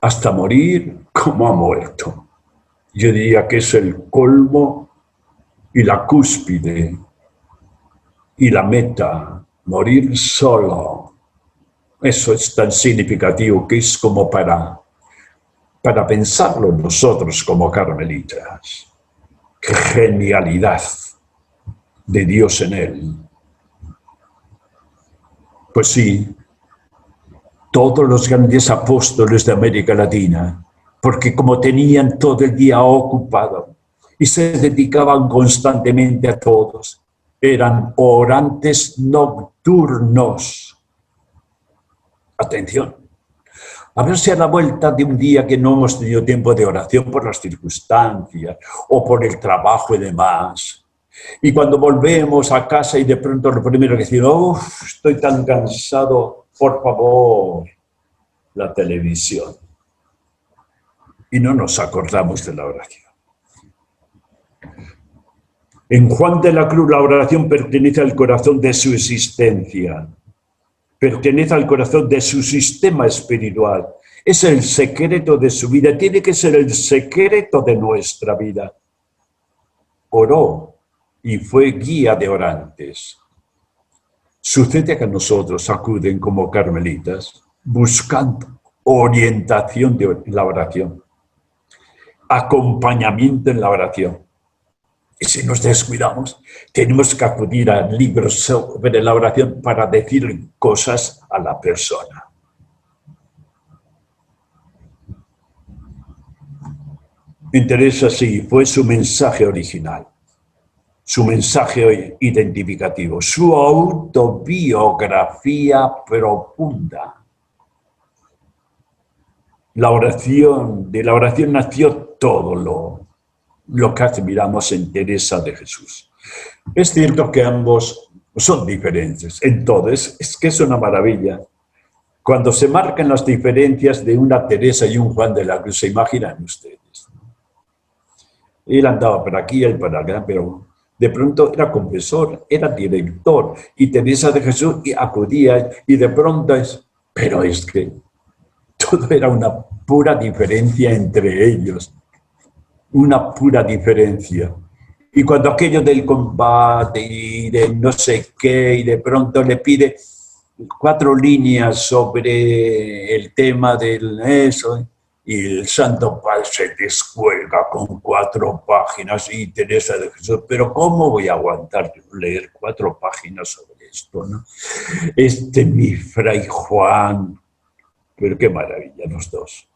hasta morir como ha muerto. Yo diría que es el colmo y la cúspide y la meta, morir solo. Eso es tan significativo que es como para pensarlo nosotros como carmelitas. ¡Qué genialidad de Dios en él! Pues sí, todos los grandes apóstoles de América Latina, porque como tenían todo el día ocupado y se dedicaban constantemente a todos, eran orantes nocturnos. Atención, a ver si a la vuelta de un día que no hemos tenido tiempo de oración por las circunstancias o por el trabajo y demás, y cuando volvemos a casa y de pronto lo primero que decimos, estoy tan cansado, por favor, la televisión. Y no nos acordamos de la oración. En Juan de la Cruz la oración pertenece al corazón de su existencia, pertenece al corazón de su sistema espiritual. Es el secreto de su vida, tiene que ser el secreto de nuestra vida. Oró y fue guía de orantes. Sucede que nosotros acuden como carmelitas buscando orientación de la oración, acompañamiento en la oración. Y si nos descuidamos, tenemos que acudir a libros sobre la oración para decir cosas a la persona. Me interesa, sí, fue su mensaje original, su mensaje identificativo, su autobiografía profunda. de la oración nació todo lo que admiramos en Teresa de Jesús. Es cierto que ambos son diferentes en todo, es que es una maravilla. Cuando se marcan las diferencias de una Teresa y un Juan de la Cruz, ¿se imaginan ustedes? Él andaba por aquí, él por allá, pero de pronto era confesor, era director, y Teresa de Jesús acudía, y de pronto pero es que todo era una pura diferencia entre ellos, una pura diferencia. Y cuando aquello del combate y de no sé qué, y de pronto le pide 4 líneas sobre el tema del eso, y el Santo Padre se descuelga con 4 páginas, y Teresa de Jesús, pero ¿cómo voy a aguantar leer 4 páginas sobre esto, no? Mi fray Juan, pero qué maravilla los dos.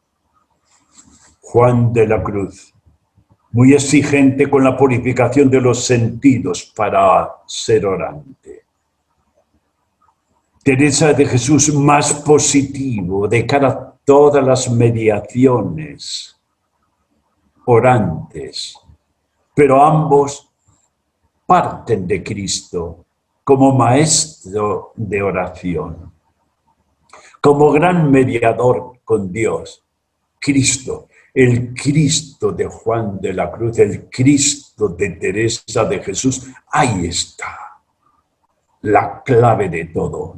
Juan de la Cruz, muy exigente con la purificación de los sentidos para ser orante. Teresa de Jesús, más positivo de cara a todas las mediaciones orantes, pero ambos parten de Cristo como maestro de oración, como gran mediador con Dios. Cristo, el Cristo de Juan de la Cruz, el Cristo de Teresa de Jesús, ahí está la clave de todo.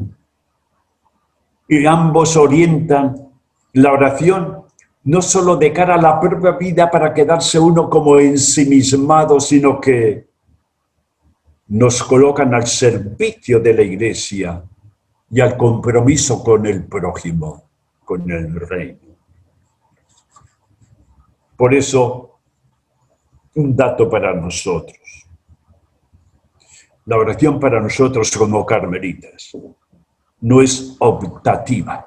Y ambos orientan la oración no solo de cara a la propia vida para quedarse uno como ensimismado, sino que nos colocan al servicio de la Iglesia y al compromiso con el prójimo, con el reino. Por eso, un dato para nosotros. La oración para nosotros como carmelitas no es optativa.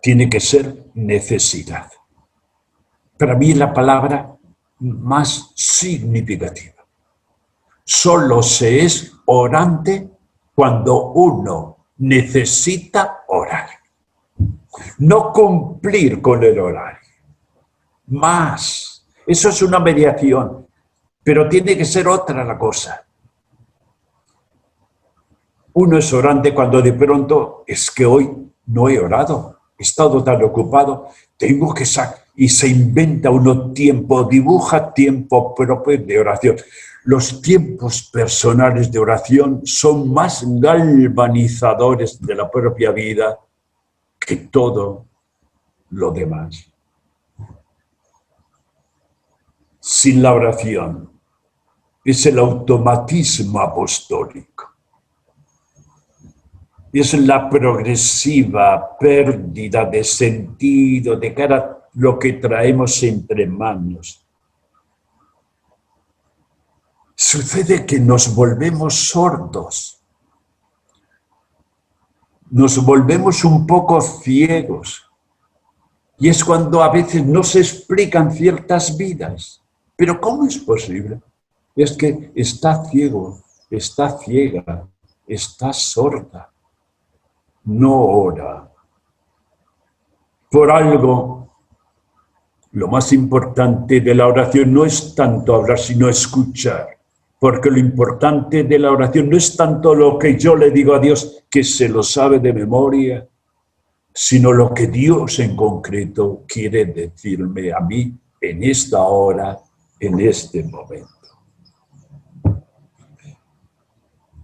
Tiene que ser necesidad. Para mí es la palabra más significativa. Solo se es orante cuando uno necesita orar. No cumplir con el horario. Más. Eso es una mediación. Pero tiene que ser otra la cosa. Uno es orante cuando de pronto es que hoy no he orado. He estado tan ocupado, tengo que sacar, y se inventa uno tiempo, dibuja tiempo propio de oración. Los tiempos personales de oración son más galvanizadores de la propia vida que todo lo demás. Sin la oración es el automatismo apostólico. Es la progresiva pérdida de sentido de cara a lo que traemos entre manos. Sucede que nos volvemos sordos. Nos volvemos un poco ciegos. Y es cuando a veces no se explican ciertas vidas. Pero ¿cómo es posible? Es que está ciego, está ciega, está sorda. No ora. Por algo, lo más importante de la oración no es tanto hablar, sino escuchar. Porque lo importante de la oración no es tanto lo que yo le digo a Dios, que se lo sabe de memoria, sino lo que Dios en concreto quiere decirme a mí en esta hora, en este momento.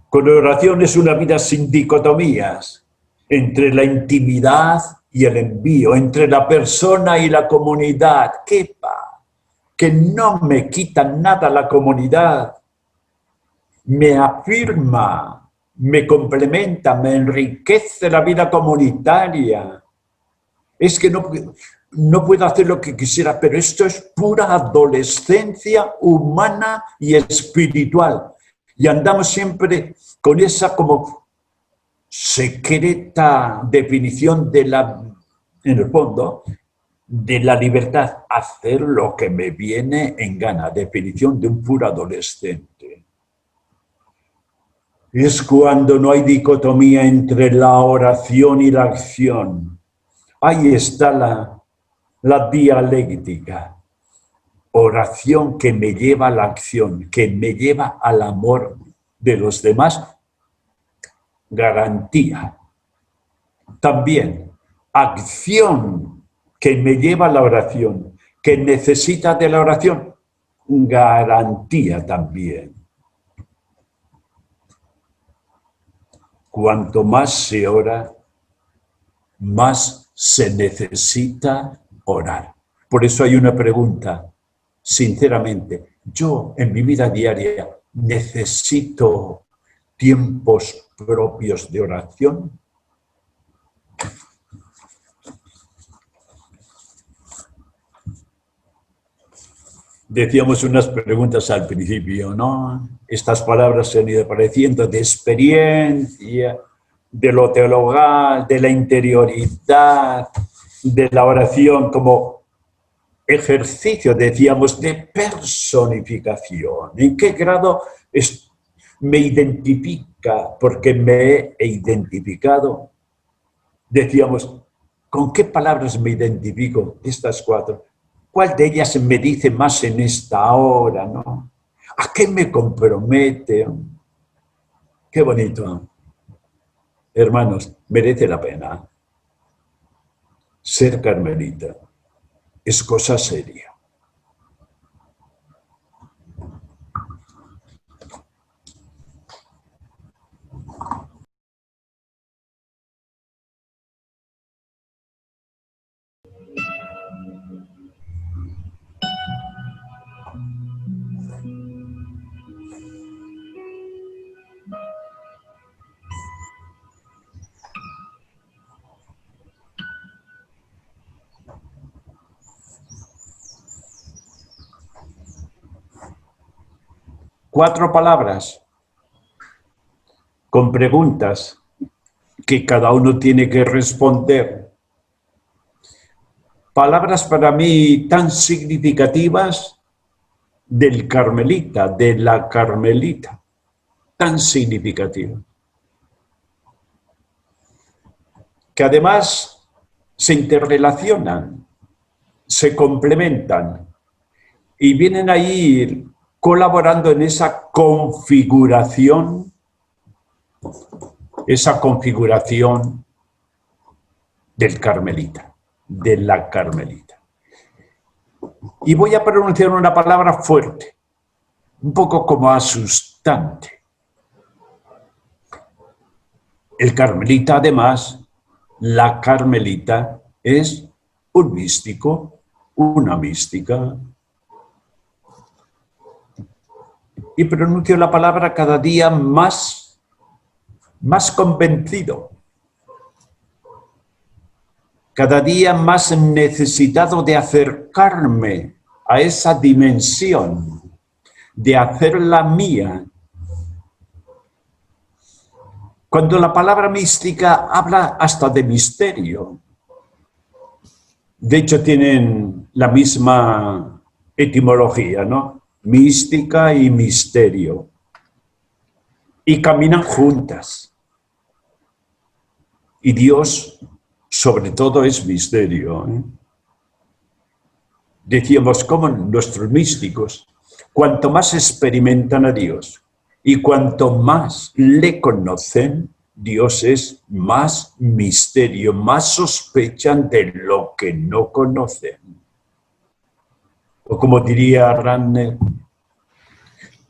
Con oración es una vida sin dicotomías, entre la intimidad y el envío, entre la persona y la comunidad. Que no me quita nada la comunidad, me afirma, me complementa, me enriquece la vida comunitaria. Es que no puedo hacer lo que quisiera, pero esto es pura adolescencia humana y espiritual. Y andamos siempre con esa como secreta definición de en el fondo, de la libertad, hacer lo que me viene en gana, definición de un puro adolescente. Es cuando no hay dicotomía entre la oración y la acción. Ahí está la dialéctica. Oración que me lleva a la acción, que me lleva al amor de los demás. Garantía. También, acción que me lleva a la oración, que necesita de la oración. Garantía también. Cuanto más se ora, más se necesita orar. Por eso hay una pregunta, sinceramente, yo en mi vida diaria necesito tiempos propios de oración. Decíamos unas preguntas al principio, ¿no? Estas palabras se han ido apareciendo de experiencia, de lo teologal, de la interioridad, de la oración como ejercicio, decíamos, de personificación. ¿En qué grado me identifica? Porque me he identificado. Decíamos, ¿con qué palabras me identifico? Estas 4. ¿Cuál de ellas me dice más en esta hora, no? ¿A qué me compromete? Qué bonito. Hermanos, merece la pena. Ser carmelita es cosa seria. Cuatro palabras con preguntas que cada uno tiene que responder. Palabras para mí tan significativas del carmelita, de la carmelita, tan significativa. Que además se interrelacionan, se complementan y vienen a ir colaborando en esa configuración del carmelita, de la carmelita. Y voy a pronunciar una palabra fuerte, un poco como asustante. El carmelita, además, la carmelita es un místico, una mística. Y pronuncio la palabra cada día más convencido, cada día más necesitado de acercarme a esa dimensión, de hacerla mía. Cuando la palabra mística habla hasta de misterio, de hecho tienen la misma etimología, ¿no? Mística y misterio. Y caminan juntas. Y Dios, sobre todo, es misterio. Decíamos, como nuestros místicos, cuanto más experimentan a Dios y cuanto más le conocen, Dios es más misterio, más sospechan de lo que no conocen. O como diría Ranner,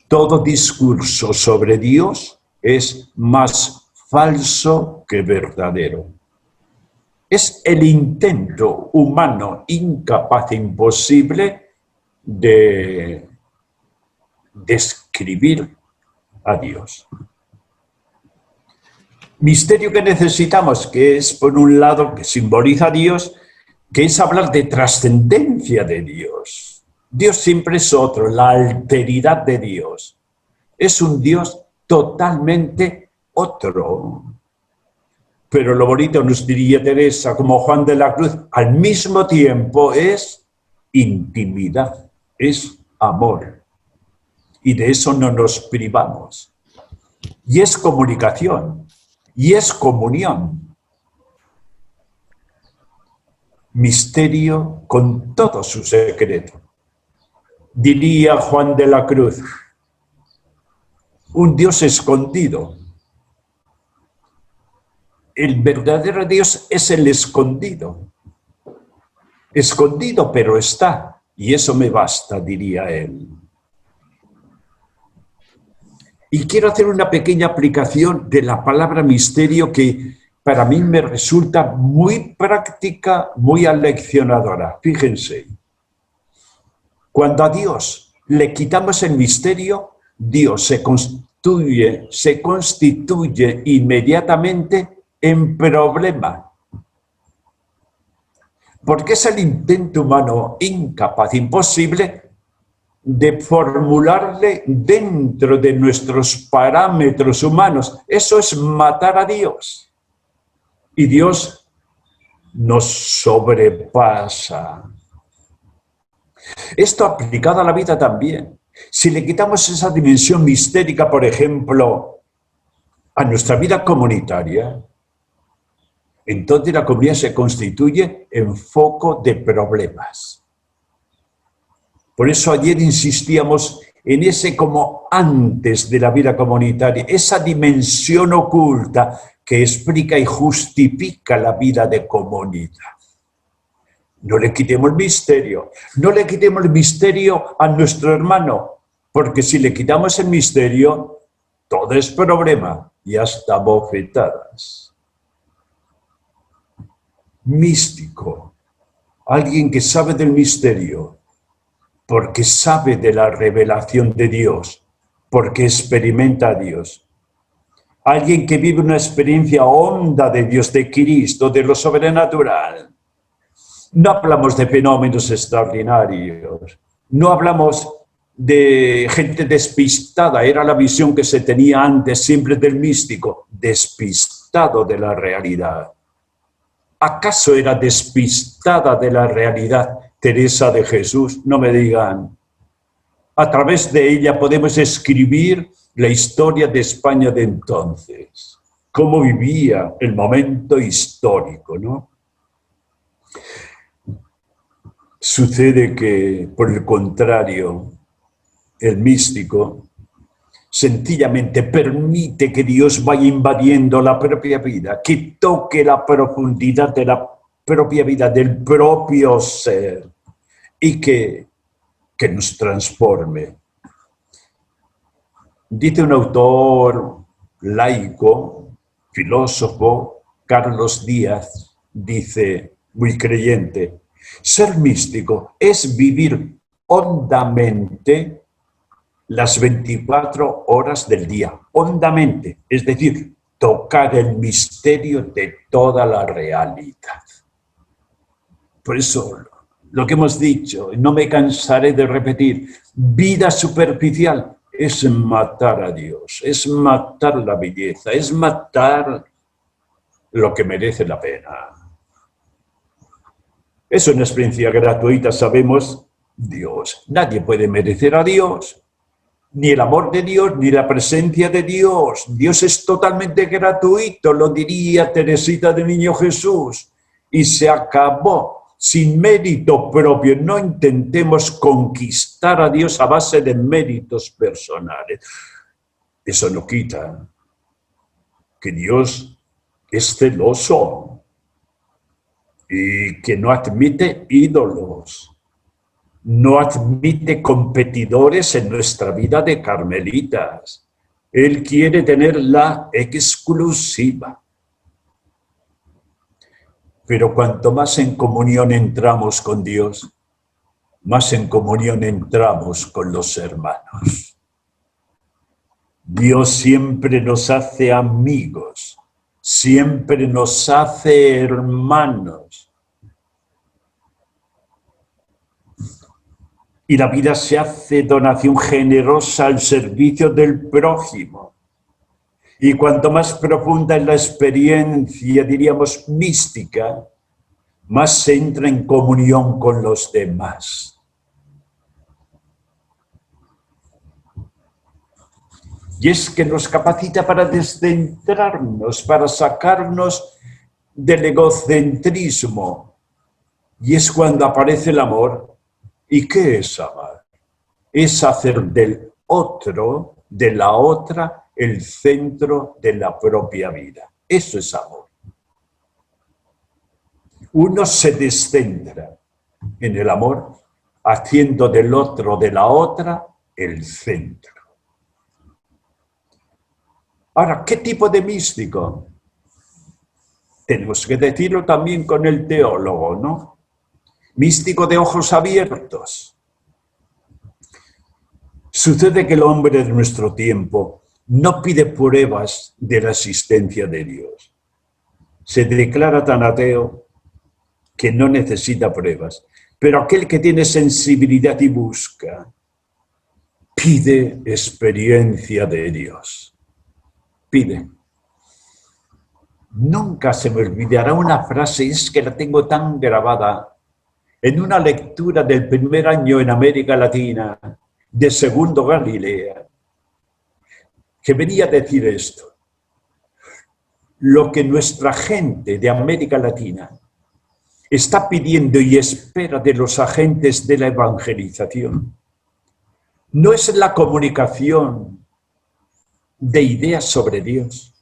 todo discurso sobre Dios es más falso que verdadero. Es el intento humano incapaz e imposible de describir a Dios. Misterio que necesitamos, que es, por un lado, que simboliza a Dios, que es hablar de trascendencia de Dios. Dios siempre es otro, la alteridad de Dios. Es un Dios totalmente otro. Pero lo bonito, nos diría Teresa, como Juan de la Cruz, al mismo tiempo es intimidad, es amor. Y de eso no nos privamos. Y es comunicación, y es comunión. misterio con todo su secreto. Diría Juan de la Cruz, un Dios escondido. El verdadero Dios es el escondido. Escondido, pero está. Y eso me basta, diría él. Y quiero hacer una pequeña aplicación de la palabra misterio que para mí me resulta muy práctica, muy aleccionadora. Fíjense, cuando a Dios le quitamos el misterio, Dios se constituye inmediatamente en problema. Porque es el intento humano incapaz, imposible, de formularle dentro de nuestros parámetros humanos. Eso es matar a Dios. Y Dios nos sobrepasa. Esto aplicado a la vida también. Si le quitamos esa dimensión mistérica, por ejemplo, a nuestra vida comunitaria, entonces la comunidad se constituye en foco de problemas. Por eso ayer insistíamos en ese como antes de la vida comunitaria, esa dimensión oculta que explica y justifica la vida de comunidad. No le quitemos el misterio, no le quitemos el misterio a nuestro hermano, porque si le quitamos el misterio, todo es problema y hasta bofetadas. Místico, alguien que sabe del misterio, porque sabe de la revelación de Dios, porque experimenta a Dios. Alguien que vive una experiencia honda de Dios, de Cristo, de lo sobrenatural. No hablamos de fenómenos extraordinarios, no hablamos de gente despistada, era la visión que se tenía antes siempre del místico, despistado de la realidad. ¿Acaso era despistada de la realidad Teresa de Jesús? No me digan. A través de ella podemos escribir la historia de España de entonces, cómo vivía el momento histórico, ¿no? Sucede que, por el contrario, el místico sencillamente permite que Dios vaya invadiendo la propia vida, que toque la profundidad de la propia vida, del propio ser, y que nos transforme. Dice un autor laico, filósofo, Carlos Díaz, dice, muy creyente, ser místico es vivir hondamente las 24 horas del día, hondamente, es decir, tocar el misterio de toda la realidad. Por eso, lo que hemos dicho, no me cansaré de repetir, vida superficial es matar a Dios, es matar la belleza, es matar lo que merece la pena. Es una experiencia gratuita, sabemos, Dios. Nadie puede merecer a Dios, ni el amor de Dios, ni la presencia de Dios. Dios es totalmente gratuito, lo diría Teresita del Niño Jesús. Y se acabó, sin mérito propio. No intentemos conquistar a Dios a base de méritos personales. Eso no quita que Dios es celoso y que no admite ídolos, no admite competidores en nuestra vida de carmelitas. Él quiere tener la exclusiva. Pero cuanto más en comunión entramos con Dios, más en comunión entramos con los hermanos. Dios siempre nos hace amigos, siempre nos hace hermanos. Y la vida se hace donación generosa al servicio del prójimo. Y cuanto más profunda es la experiencia, diríamos mística, más se entra en comunión con los demás. Y es que nos capacita para descentrarnos, para sacarnos del egocentrismo. Y es cuando aparece el amor. ¿Y qué es amar? Es hacer del otro, de la otra, el centro de la propia vida. Eso es amor. Uno se descentra en el amor, haciendo del otro, de la otra, el centro. Ahora, ¿qué tipo de místico? Tenemos que decirlo también con el teólogo, ¿no? Místico de ojos abiertos. Sucede que el hombre de nuestro tiempo no pide pruebas de la existencia de Dios. Se declara tan ateo que no necesita pruebas. Pero aquel que tiene sensibilidad y busca, pide experiencia de Dios. Pide. Nunca se me olvidará una frase, es que la tengo tan grabada, en una lectura del primer año en América Latina, de Segundo Galilea, que venía a decir esto: lo que nuestra gente de América Latina está pidiendo y espera de los agentes de la evangelización no es la comunicación de ideas sobre Dios,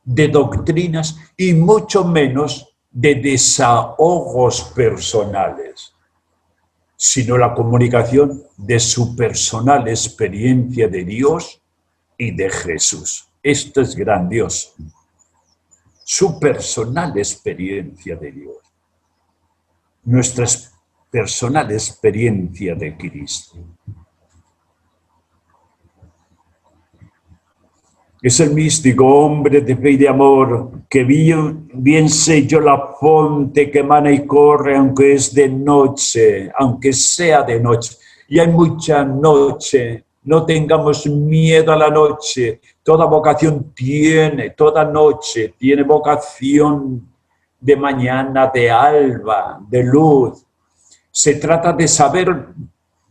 de doctrinas y mucho menos de desahogos personales, sino la comunicación de su personal experiencia de Dios y de Jesús. Esto es grandioso. Su personal experiencia de Dios. Nuestra personal experiencia de Cristo. Es el místico hombre de fe y de amor que bien sé yo la fonte que emana y corre, aunque es de noche, aunque sea de noche. Y hay mucha noche, no tengamos miedo a la noche. Toda vocación tiene, toda noche tiene vocación de mañana, de alba, de luz. Se trata de saber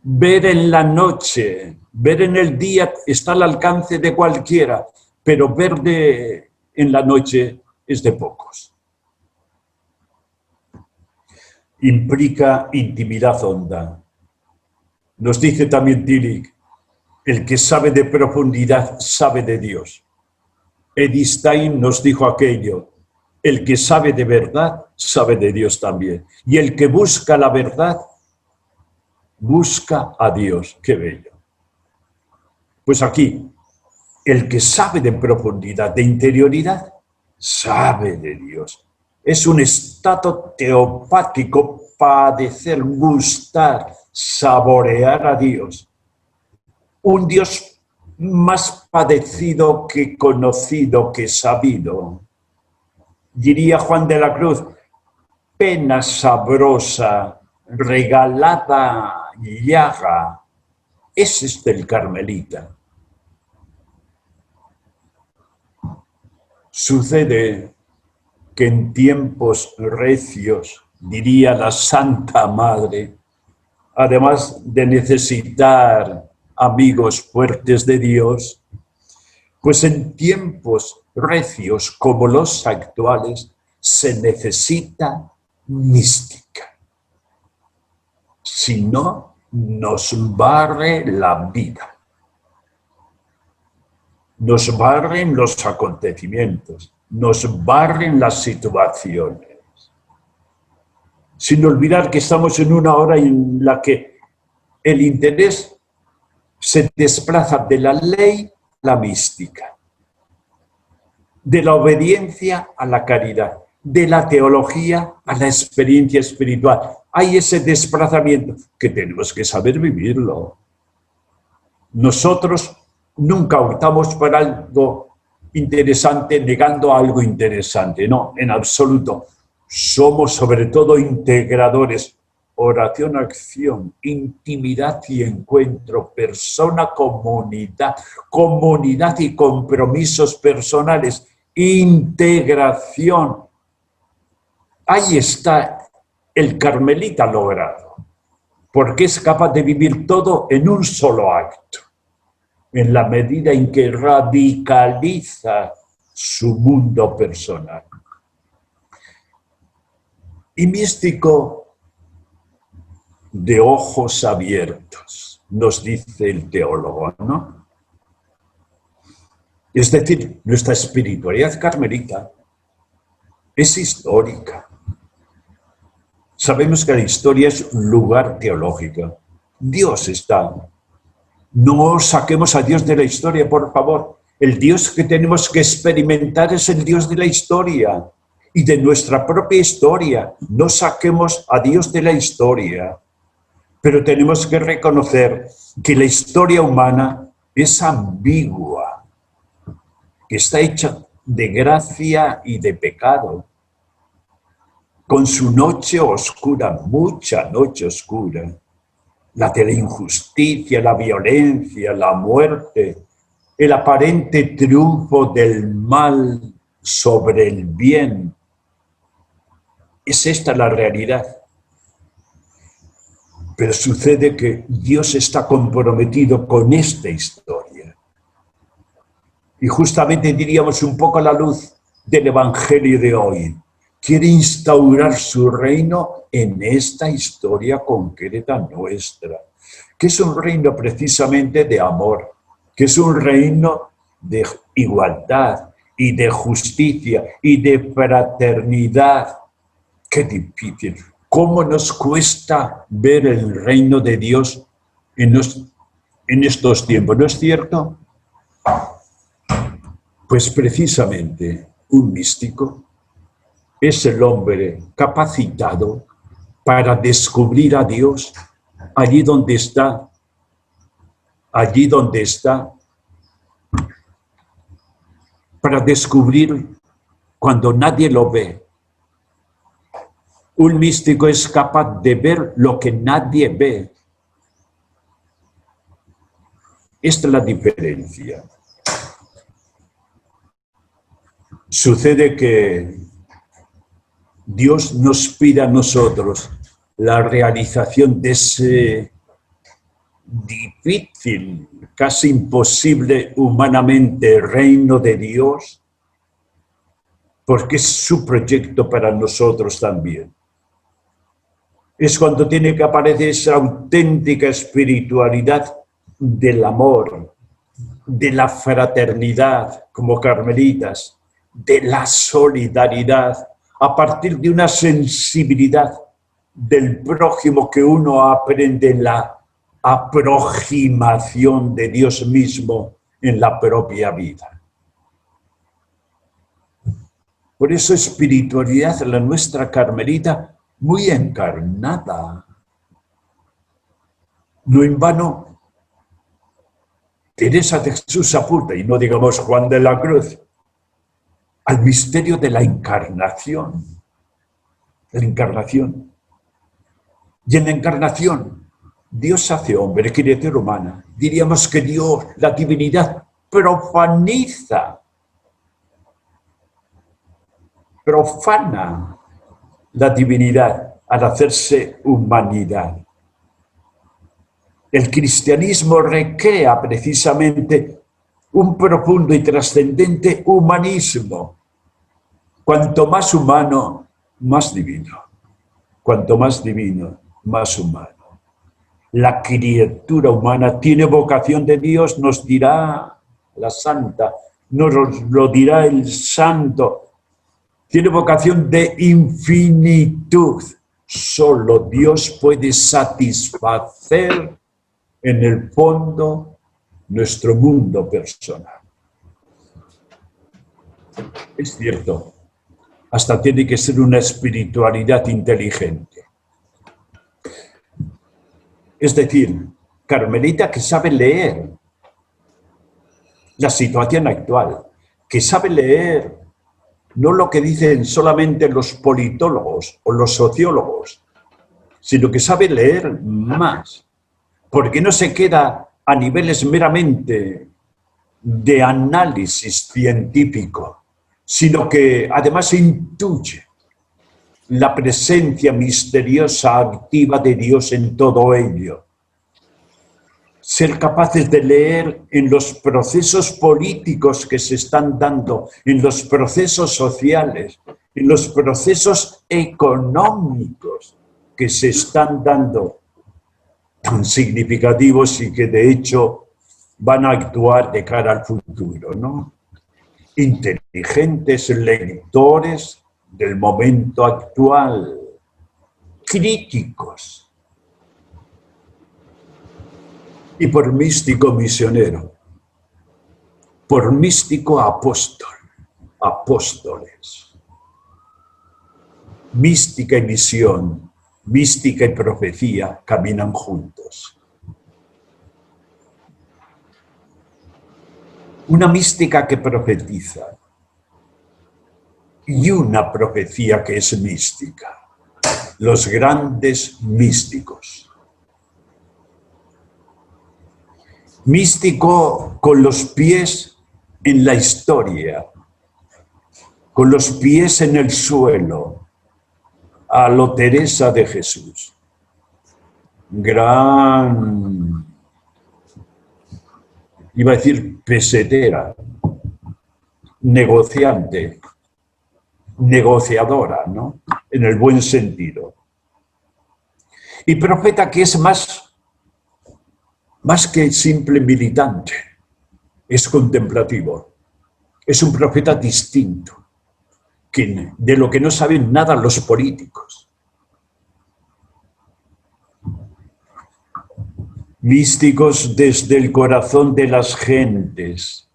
ver en la noche, ver en el día está al alcance de cualquiera, pero ver en la noche es de pocos. Implica intimidad honda. Nos dice también Tillich, el que sabe de profundidad sabe de Dios. Edith Stein nos dijo aquello, el que sabe de verdad sabe de Dios también. Y el que busca la verdad busca a Dios. ¡Qué bello! Pues aquí, el que sabe de profundidad, de interioridad, sabe de Dios. Es un estado teopático, padecer, gustar, saborear a Dios. Un Dios más padecido que conocido, que sabido. Diría Juan de la Cruz, pena sabrosa, regalada llaga. Ese es el carmelita. Sucede que en tiempos recios, diría la Santa Madre, además de necesitar amigos fuertes de Dios, pues en tiempos recios como los actuales se necesita mística. Si no, nos barre la vida. Nos barren los acontecimientos, nos barren las situaciones. Sin olvidar que estamos en una hora en la que el interés se desplaza de la ley a la mística, de la obediencia a la caridad, de la teología a la experiencia espiritual. Hay ese desplazamiento que tenemos que saber vivirlo. Nosotros nunca optamos por algo interesante negando algo interesante, no, en absoluto. Somos sobre todo integradores, oración, acción, intimidad y encuentro, persona, comunidad, comunidad y compromisos personales, integración. Ahí está el carmelita logrado, porque es capaz de vivir todo en un solo acto. En la medida en que radicaliza su mundo personal. Y místico de ojos abiertos, nos dice el teólogo, ¿no? Es decir, nuestra espiritualidad carmelita es histórica. Sabemos que la historia es un lugar teológico. Dios está. No saquemos a Dios de la historia, por favor. El Dios que tenemos que experimentar es el Dios de la historia y de nuestra propia historia. No saquemos a Dios de la historia. Pero tenemos que reconocer que la historia humana es ambigua, que está hecha de gracia y de pecado, con su noche oscura, mucha noche oscura, la de la injusticia, la violencia, la muerte, el aparente triunfo del mal sobre el bien. Es esta la realidad. Pero sucede que Dios está comprometido con esta historia. Y justamente diríamos un poco a la luz del Evangelio de hoy. Quiere instaurar su reino en esta historia concreta nuestra, que es un reino precisamente de amor, que es un reino de igualdad y de justicia y de fraternidad. Qué difícil. ¿Cómo nos cuesta ver el reino de Dios en estos tiempos? ¿No es cierto? Pues precisamente un místico es el hombre capacitado para descubrir a Dios allí donde está, para descubrir cuando nadie lo ve. Un místico es capaz de ver lo que nadie ve. Esta es la diferencia. Sucede que Dios nos pide a nosotros la realización de ese difícil, casi imposible humanamente reino de Dios, porque es su proyecto para nosotros también. Es cuando tiene que aparecer esa auténtica espiritualidad del amor, de la fraternidad como carmelitas, de la solidaridad, a partir de una sensibilidad del prójimo que uno aprende en la aproximación de Dios mismo en la propia vida. Por eso espiritualidad, la nuestra carmelita, muy encarnada. No en vano, Teresa de Jesús apunta, y no digamos Juan de la Cruz, al misterio de la encarnación. La encarnación. Y en la encarnación, Dios hace hombre, criatura humana. Diríamos que Dios, la divinidad, profana la divinidad al hacerse humanidad. El cristianismo recrea precisamente un profundo y trascendente humanismo. Cuanto más humano, más divino. Cuanto más divino, más humano. La criatura humana tiene vocación de Dios, nos dirá la santa, nos lo dirá el santo. Tiene vocación de infinitud. Solo Dios puede satisfacer en el fondo nuestro mundo personal. Es cierto, hasta tiene que ser una espiritualidad inteligente. Es decir, carmelita que sabe leer la situación actual, que sabe leer no lo que dicen solamente los politólogos o los sociólogos, sino que sabe leer más, porque no se queda a niveles meramente de análisis científico, sino que además intuye la presencia misteriosa, activa de Dios en todo ello. Ser capaces de leer en los procesos políticos que se están dando, en los procesos sociales, en los procesos económicos que se están dando tan significativos y que de hecho van a actuar de cara al futuro, ¿no? Inteligentes lectores del momento actual, críticos, y por místico misionero, por místico apóstol, apóstoles. Mística y misión, mística y profecía caminan juntos. Una mística que profetiza y una profecía que es mística. Los grandes místicos. Místico con los pies en la historia, con los pies en el suelo, a lo Teresa de Jesús. Gran, iba a decir pesetera, negociante, negociadora, ¿no? En el buen sentido. Y profeta que es más que simple militante, es contemplativo, es un profeta distinto, de lo que no saben nada los políticos. Místicos desde el corazón de las gentes,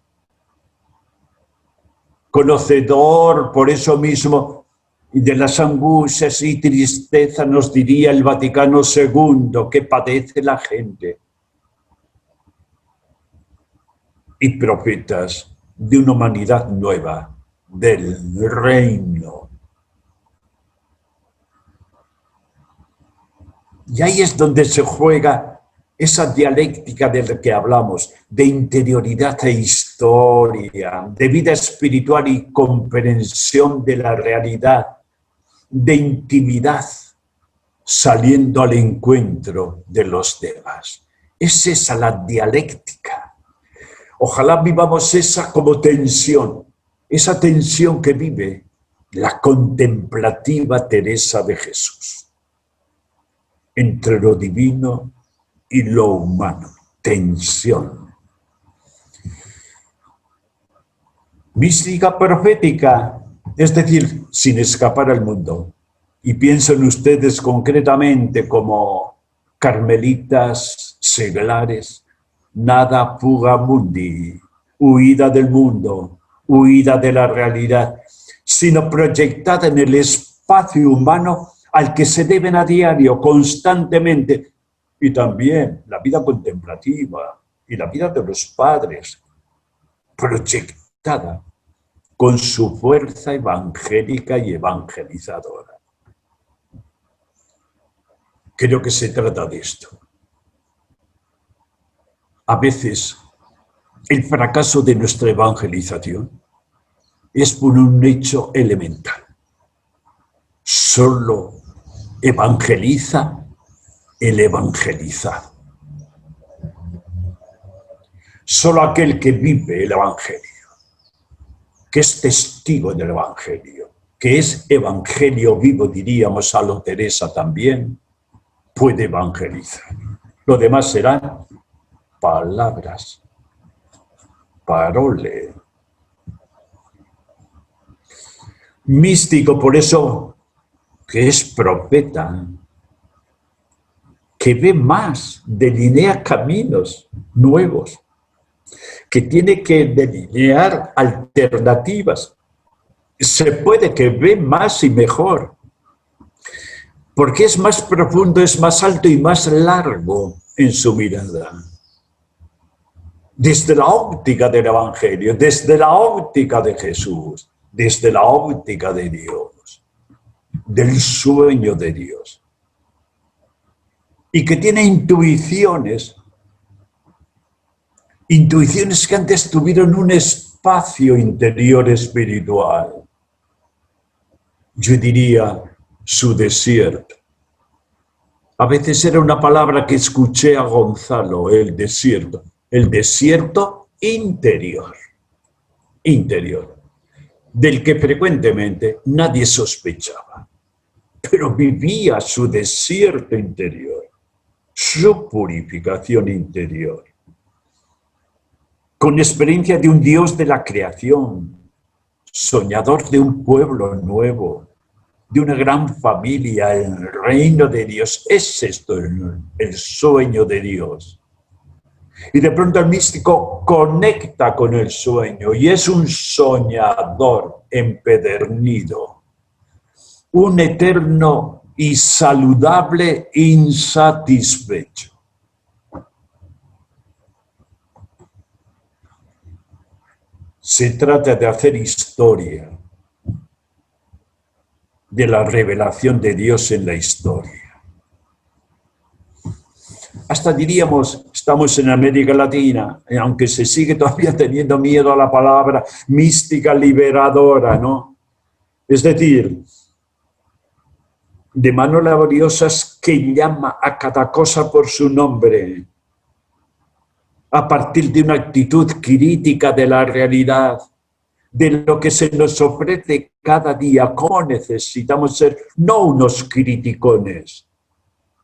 conocedor por eso mismo de las angustias y tristeza, nos diría el Vaticano II, que padece la gente. Y profetas de una humanidad nueva, del reino. Y ahí es donde se juega esa dialéctica de la que hablamos, de interioridad e historia, de vida espiritual y comprensión de la realidad, de intimidad, saliendo al encuentro de los demás. Es esa la dialéctica. Ojalá vivamos esa como tensión, esa tensión que vive la contemplativa Teresa de Jesús, entre lo divino y lo humano, tensión. Mística profética, es decir, sin escapar al mundo. Y piensen ustedes concretamente como carmelitas seglares, nada fuga mundi, huida del mundo, huida de la realidad, sino proyectada en el espacio humano al que se deben a diario, constantemente, y también la vida contemplativa y la vida de los padres, proyectada con su fuerza evangélica y evangelizadora. Creo que se trata de esto. A veces, el fracaso de nuestra evangelización es por un hecho elemental. Solo evangeliza el evangelizado. Solo aquel que vive el evangelio, que es testigo del evangelio, que es evangelio vivo, diríamos a lo Teresa también, puede evangelizar. Lo demás serán palabras, parole. Místico, por eso, que es profeta, que ve más, delinea caminos nuevos, que tiene que delinear alternativas. Se puede que ve más y mejor, porque es más profundo, es más alto y más largo en su mirada. Desde la óptica del Evangelio, desde la óptica de Jesús, desde la óptica de Dios, del sueño de Dios. Y que tiene intuiciones que antes tuvieron un espacio interior espiritual. Yo diría su desierto. A veces era una palabra que escuché a Gonzalo, el desierto interior, del que frecuentemente nadie sospechaba, pero vivía su desierto interior, su purificación interior, con experiencia de un Dios de la creación, soñador de un pueblo nuevo, de una gran familia, el reino de Dios. Es esto el sueño de Dios. Y de pronto el místico conecta con el sueño y es un soñador empedernido, un eterno y saludable insatisfecho. Se trata de hacer historia, de la revelación de Dios en la historia. Hasta diríamos, estamos en América Latina, aunque se sigue todavía teniendo miedo a la palabra mística liberadora, ¿no? Es decir, de manos laboriosas que llama a cada cosa por su nombre, a partir de una actitud crítica de la realidad, de lo que se nos ofrece cada día. ¿Cómo necesitamos ser no unos criticones,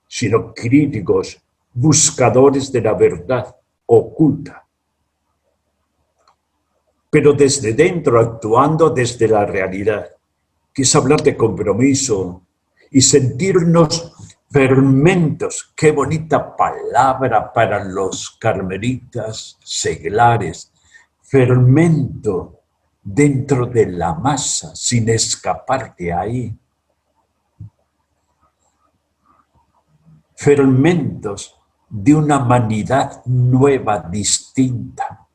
sino críticos, buscadores de la verdad oculta? Pero desde dentro, actuando desde la realidad, que es hablar de compromiso y sentirnos fermentos. Qué bonita palabra para los carmelitas seglares. Fermento dentro de la masa, sin escapar de ahí. Fermentos de una humanidad nueva, distinta.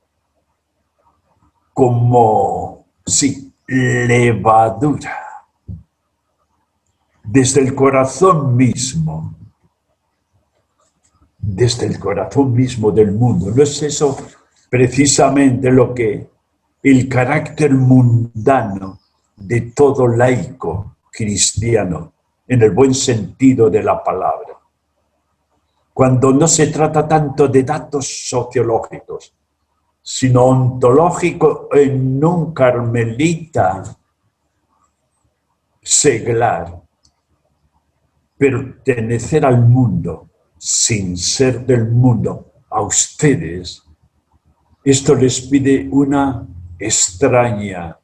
Como, sí, levadura. Desde el corazón mismo del mundo. ¿No es eso precisamente lo que el carácter mundano de todo laico cristiano, en el buen sentido de la palabra? Cuando no se trata tanto de datos sociológicos, sino ontológico en un carmelita seglar, pertenecer al mundo sin ser del mundo. A ustedes esto les pide una extraña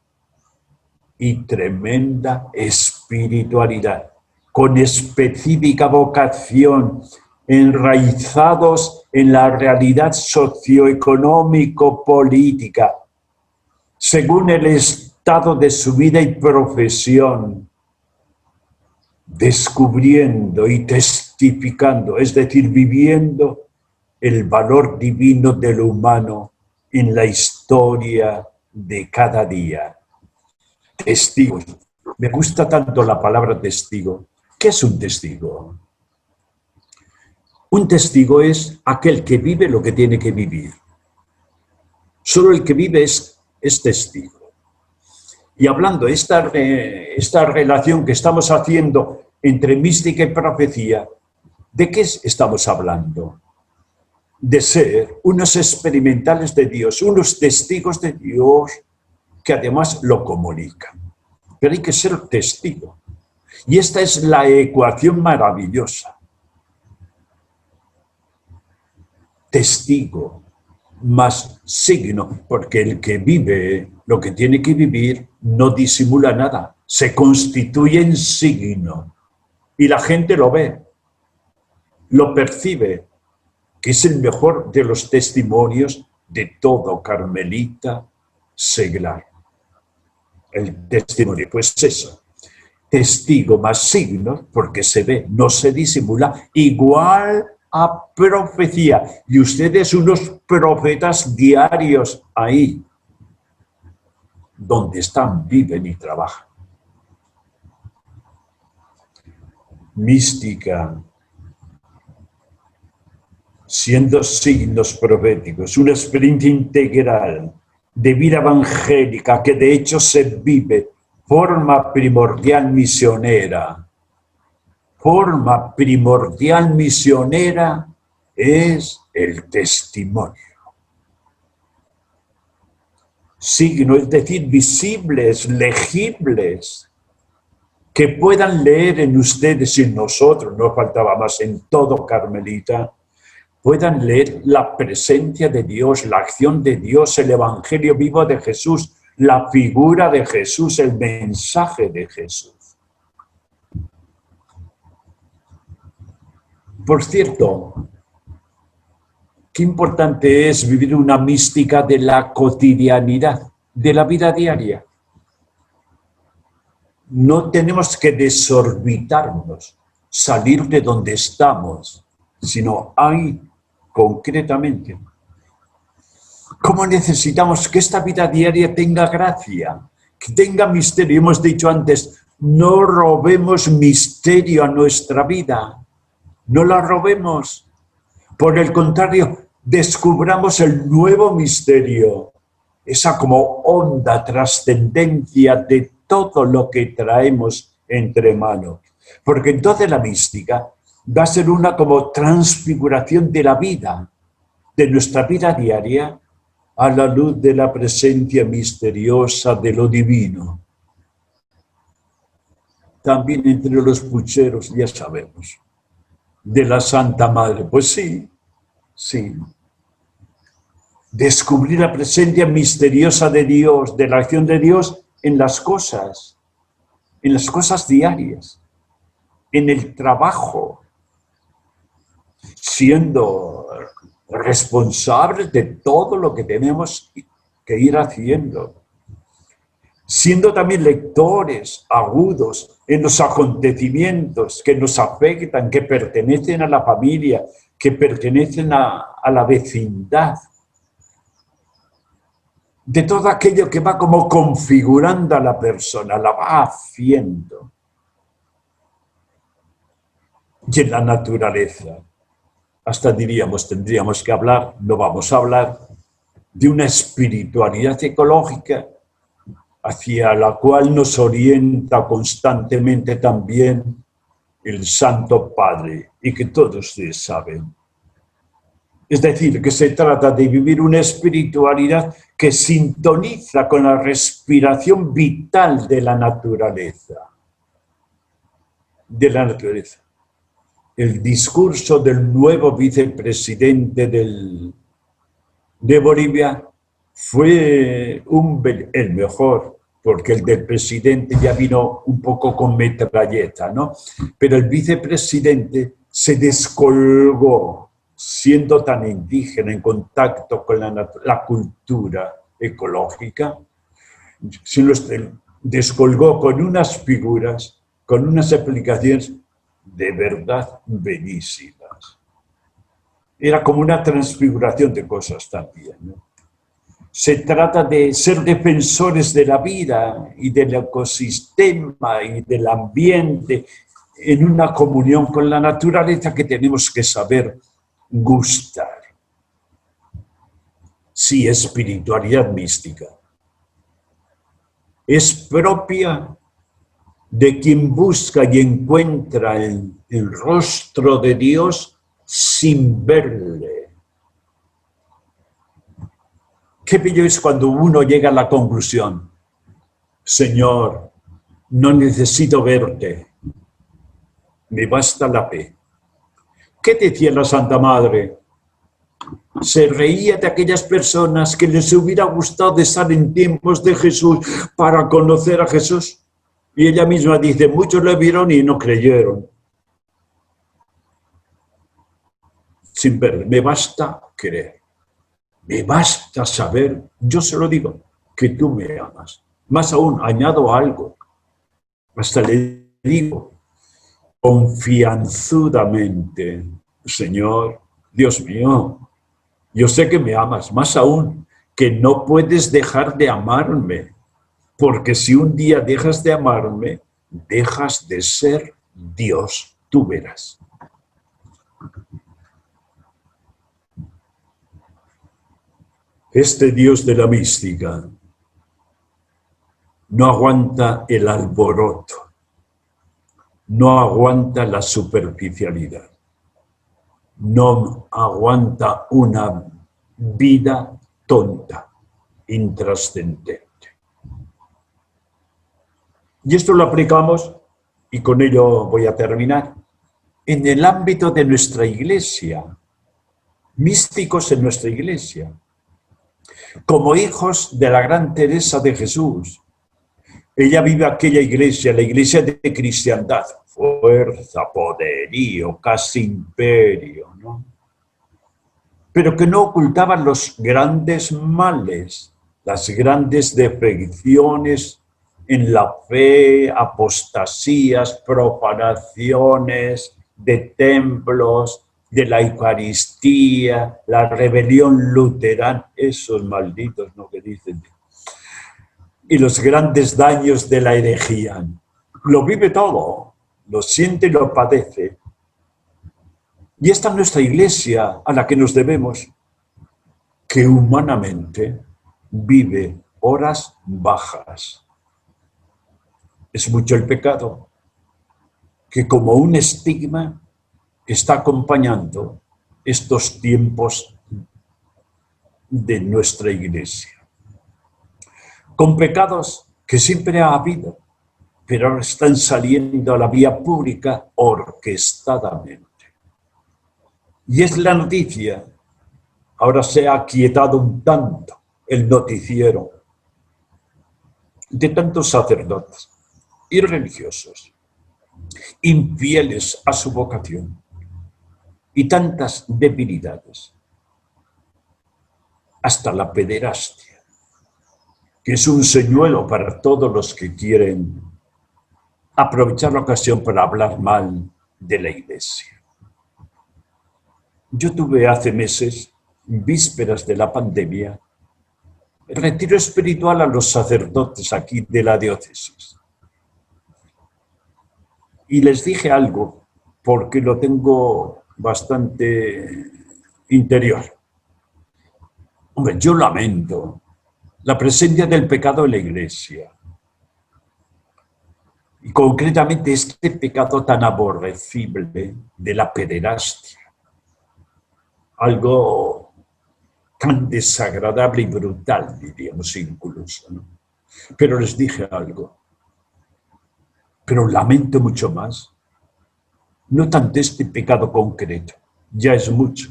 y tremenda espiritualidad, con específica vocación, enraizados en la realidad socioeconómico-política, según el estado de su vida y profesión, descubriendo y testificando, es decir, viviendo el valor divino de lo humano en la historia de cada día. Testigos. Me gusta tanto la palabra testigo. ¿Qué es un testigo? Un testigo es aquel que vive lo que tiene que vivir. Solo el que vive es testigo. Y hablando de esta relación que estamos haciendo entre mística y profecía, ¿de qué estamos hablando? De ser unos experimentales de Dios, unos testigos de Dios que además lo comunican. Pero hay que ser testigo. Y esta es la ecuación maravillosa. Testigo más signo, porque el que vive lo que tiene que vivir no disimula nada, se constituye en signo y la gente lo ve, lo percibe, que es el mejor de los testimonios de todo carmelita seglar. El testimonio, pues eso, testigo más signo, porque se ve, no se disimula, igual a profecía. Y ustedes unos profetas diarios ahí, donde están, viven y trabajan. Mística, siendo signos proféticos, una experiencia integral de vida evangélica que de hecho se vive, forma primordial misionera. Forma primordial misionera es el testimonio. Signo, es decir, visibles, legibles, que puedan leer en ustedes y en nosotros, no faltaba más, en todo Carmelita, puedan leer la presencia de Dios, la acción de Dios, el evangelio vivo de Jesús, la figura de Jesús, el mensaje de Jesús. Por cierto, qué importante es vivir una mística de la cotidianidad, de la vida diaria. No tenemos que desorbitarnos, salir de donde estamos, sino ahí, concretamente. ¿Cómo necesitamos que esta vida diaria tenga gracia, que tenga misterio? Hemos dicho antes, no robemos misterio a nuestra vida, no la robemos. Por el contrario, descubramos el nuevo misterio, esa como honda trascendencia de todo lo que traemos entre manos. Porque entonces la mística va a ser una como transfiguración de la vida, de nuestra vida diaria, a la luz de la presencia misteriosa de lo divino. También entre los pucheros, ya sabemos, de la Santa Madre. Pues sí, sí. Descubrir la presencia misteriosa de Dios, de la acción de Dios en las cosas diarias, en el trabajo, siendo responsables de todo lo que tenemos que ir haciendo, siendo también lectores agudos en los acontecimientos que nos afectan, que pertenecen a la familia, que pertenecen a la vecindad, de todo aquello que va como configurando a la persona, la va haciendo. Y en la naturaleza, hasta diríamos, tendríamos que hablar, no vamos a hablar, de una espiritualidad ecológica hacia la cual nos orienta constantemente también el Santo Padre, y que todos ustedes saben. Es decir, que se trata de vivir una espiritualidad que sintoniza con la respiración vital de la naturaleza. El discurso del nuevo vicepresidente de Bolivia fue el mejor, porque el del presidente ya vino un poco con metralleta, ¿no? Pero el vicepresidente se descolgó, siendo tan indígena, en contacto con la cultura ecológica, se los descolgó con unas figuras, con unas aplicaciones de verdad bellísimas. Era como una transfiguración de cosas también, ¿no? Se trata de ser defensores de la vida y del ecosistema y del ambiente en una comunión con la naturaleza que tenemos que saber gustar. Sí, espiritualidad mística. Es propia de quien busca y encuentra el rostro de Dios sin verle. Qué bello es cuando uno llega a la conclusión: Señor, no necesito verte, me basta la fe. ¿Qué decía la Santa Madre? Se reía de aquellas personas que les hubiera gustado estar en tiempos de Jesús para conocer a Jesús. Y ella misma dice, muchos le vieron y no creyeron. Sin ver, me basta creer. Me basta saber, yo se lo digo, que tú me amas. Más aún, añado algo. Hasta le digo, confianzudamente, Señor, Dios mío, yo sé que me amas, más aún, que no puedes dejar de amarme, porque si un día dejas de amarme, dejas de ser Dios, tú verás. Este Dios de la mística no aguanta el alboroto, no aguanta la superficialidad, no aguanta una vida tonta, intrascendente. Y esto lo aplicamos y con ello voy a terminar, en el ámbito de nuestra iglesia, místicos en nuestra iglesia, como hijos de la gran Teresa de Jesús. Ella vive aquella iglesia, la iglesia de cristiandad, fuerza, poderío, casi imperio, ¿no? Pero que no ocultaban los grandes males, las grandes defecciones en la fe, apostasías, profanaciones de templos, de la Eucaristía, la rebelión luterana, esos malditos, ¿no?, que dicen, y los grandes daños de la herejía. Lo vive todo, lo siente y lo padece. Y esta es nuestra iglesia a la que nos debemos, que humanamente vive horas bajas. Es mucho el pecado, que como un estigma está acompañando estos tiempos de nuestra iglesia. Con pecados que siempre ha habido, pero ahora están saliendo a la vía pública orquestadamente. Y es la noticia, ahora se ha aquietado un tanto el noticiero de tantos sacerdotes y religiosos, infieles a su vocación, y tantas debilidades, hasta la pederastia, que es un señuelo para todos los que quieren aprovechar la ocasión para hablar mal de la iglesia. Yo tuve hace meses, vísperas de la pandemia, el retiro espiritual a los sacerdotes aquí de la diócesis. Y les dije algo, porque lo tengo bastante interior. Hombre, yo lamento la presencia del pecado en la iglesia. Y concretamente este pecado tan aborrecible de la pederastia. Algo tan desagradable y brutal, diríamos incluso, ¿no? Pero les dije algo. Pero lamento mucho más, no tanto este pecado concreto, ya es mucho,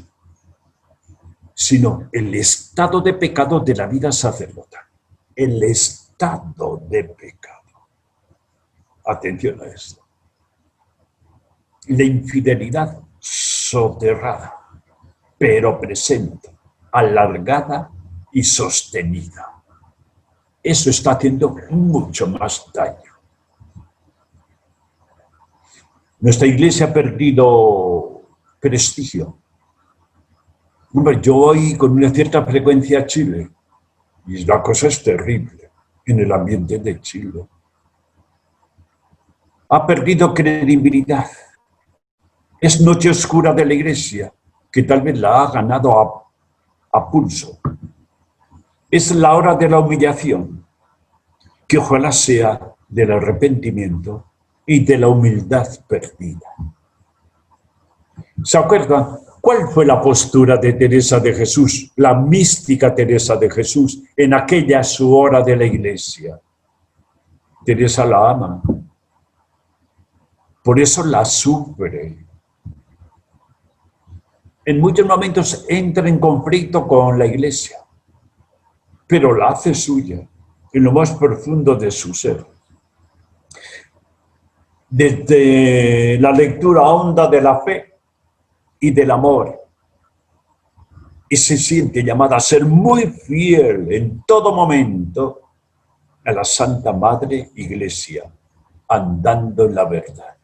sino el estado de pecado de la vida sacerdotal. El estado de pecado. Atención a esto. La infidelidad soterrada, pero presente, alargada y sostenida. Eso está haciendo mucho más daño. Nuestra iglesia ha perdido prestigio. Hombre, yo voy con una cierta frecuencia a Chile y la cosa es terrible en el ambiente de Chile. Ha perdido credibilidad. Es noche oscura de la iglesia, que tal vez la ha ganado a pulso. Es la hora de la humillación, que ojalá sea del arrepentimiento y de la humildad perdida. ¿Se acuerdan cuál fue la postura de Teresa de Jesús, la mística Teresa de Jesús, en aquella su hora de la iglesia? Teresa la ama, por eso la sufre. En muchos momentos entra en conflicto con la iglesia, pero la hace suya en lo más profundo de su ser. Desde la lectura honda de la fe y del amor, y se siente llamada a ser muy fiel en todo momento a la Santa Madre Iglesia, andando en la verdad.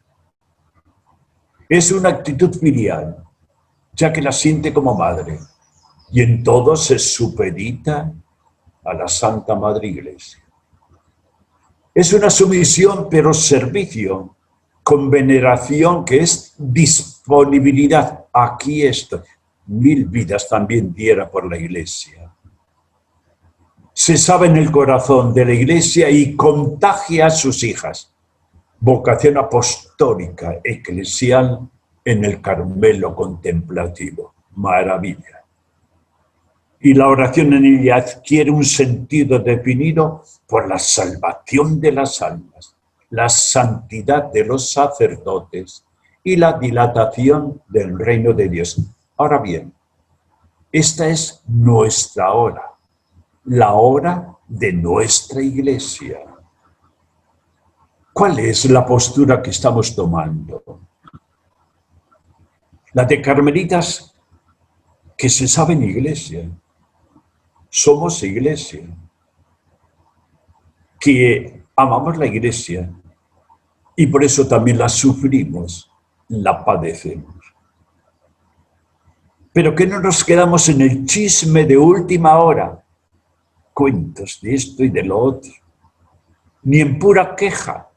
Es una actitud filial, ya que la siente como madre, y en todo se supedita a la Santa Madre Iglesia. Es una sumisión, pero servicio, con veneración, que es disponibilidad. Aquí estoy. 1000 vidas también diera por la iglesia. Se sabe en el corazón de la iglesia y contagia a sus hijas. Vocación apostólica, eclesial, en el Carmelo contemplativo. Maravilla. Y la oración en ella adquiere un sentido definido por la salvación de las almas, la santidad de los sacerdotes y la dilatación del reino de Dios. Ahora bien, esta es nuestra hora, la hora de nuestra iglesia. ¿Cuál es la postura que estamos tomando? La de carmelitas que se saben iglesia. Somos iglesia. Que amamos la iglesia y por eso también la sufrimos, la padecemos. Pero que no nos quedamos en el chisme de última hora, cuentos de esto y de lo otro, ni en pura queja,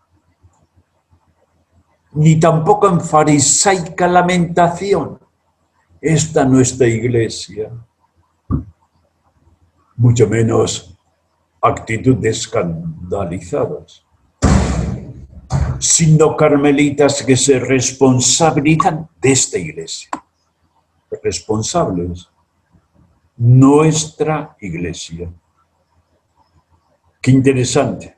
ni tampoco en farisaica lamentación. Esta nuestra iglesia, mucho menos actitud de escandalizados, sino carmelitas que se responsabilizan de esta iglesia. Responsables, nuestra iglesia. Qué interesante.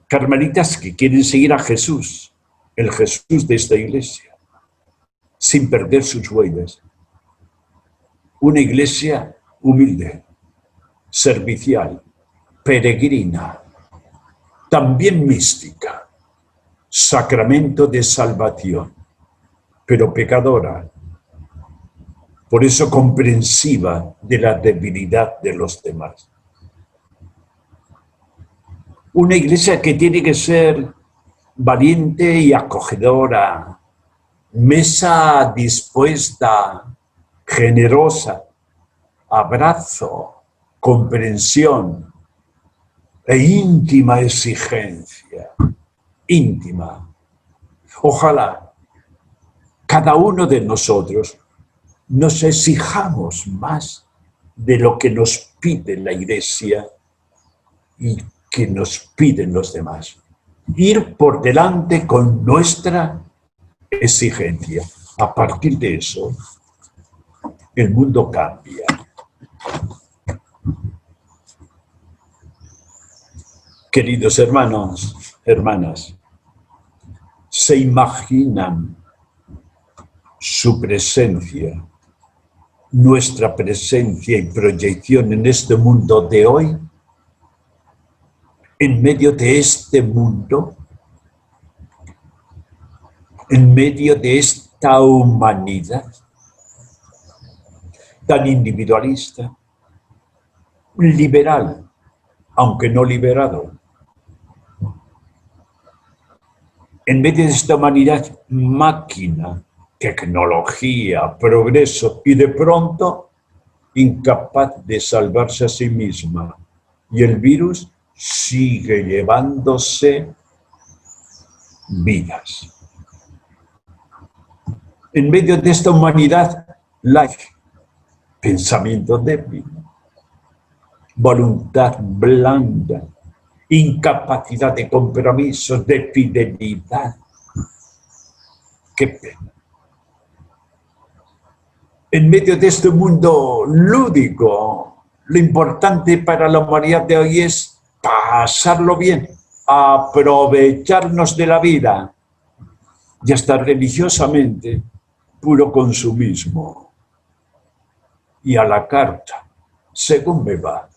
Carmelitas que quieren seguir a Jesús, el Jesús de esta iglesia, sin perder sus huellas. Una iglesia humilde, servicial, peregrina, también mística, sacramento de salvación, pero pecadora, por eso comprensiva de la debilidad de los demás. Una iglesia que tiene que ser valiente y acogedora, mesa dispuesta, generosa, abrazo, comprensión e íntima exigencia, íntima. Ojalá cada uno de nosotros nos exijamos más de lo que nos pide la iglesia y que nos piden los demás. Ir por delante con nuestra exigencia. A partir de eso, el mundo cambia. Queridos hermanos, hermanas, ¿se imaginan su presencia, nuestra presencia y proyección en este mundo de hoy? En medio de este mundo, en medio de esta humanidad tan individualista, liberal, aunque no liberado, en medio de esta humanidad máquina, tecnología, progreso y de pronto incapaz de salvarse a sí misma, y el virus sigue llevándose vidas. En medio de esta humanidad, pensamiento débil, voluntad blanda, incapacidad de compromiso, de fidelidad. Qué pena. En medio de este mundo lúdico, lo importante para la humanidad de hoy es pasarlo bien, aprovecharnos de la vida y hasta religiosamente puro consumismo. Y a la carta, según me va,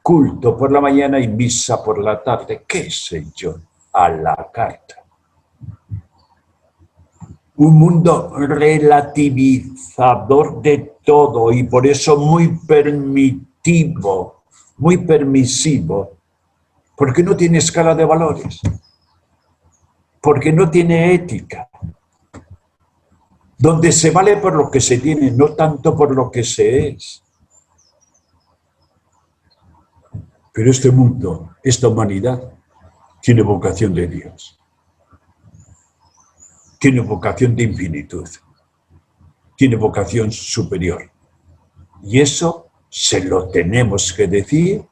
culto por la mañana y misa por la tarde, qué sé yo, a la carta. Un mundo relativizador de todo y por eso muy permitivo, muy permisivo, porque no tiene escala de valores, porque no tiene ética, donde se vale por lo que se tiene, no tanto por lo que se es. Pero este mundo, esta humanidad, tiene vocación de Dios. Tiene vocación de infinitud. Tiene vocación superior. Y eso se lo tenemos que decir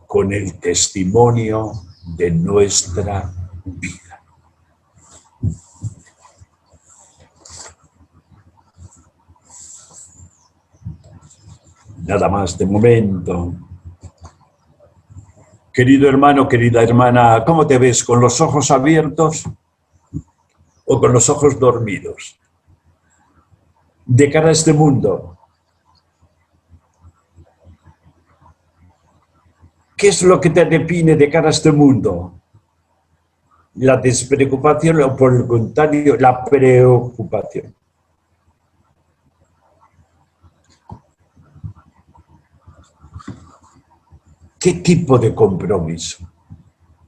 con el testimonio de nuestra vida. Nada más de momento. Querido hermano, querida hermana, ¿cómo te ves? ¿Con los ojos abiertos o con los ojos dormidos? De cara a este mundo, ¿qué es lo que te define de cara a este mundo? La despreocupación o, por el contrario, la preocupación. ¿Qué tipo de compromiso?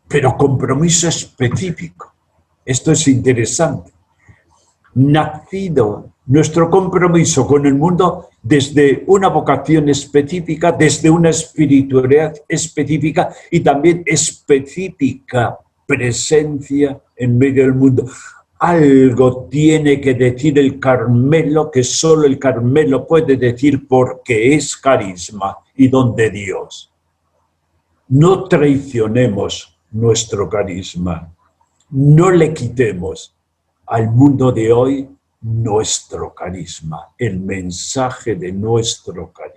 Pero compromiso específico. Esto es interesante. Nacido nuestro compromiso con el mundo desde una vocación específica, desde una espiritualidad específica y también específica presencia en medio del mundo. Algo tiene que decir el Carmelo que solo el Carmelo puede decir porque es carisma y don de Dios. No traicionemos nuestro carisma, no le quitemos al mundo de hoy nuestro carisma, el mensaje de nuestro carisma.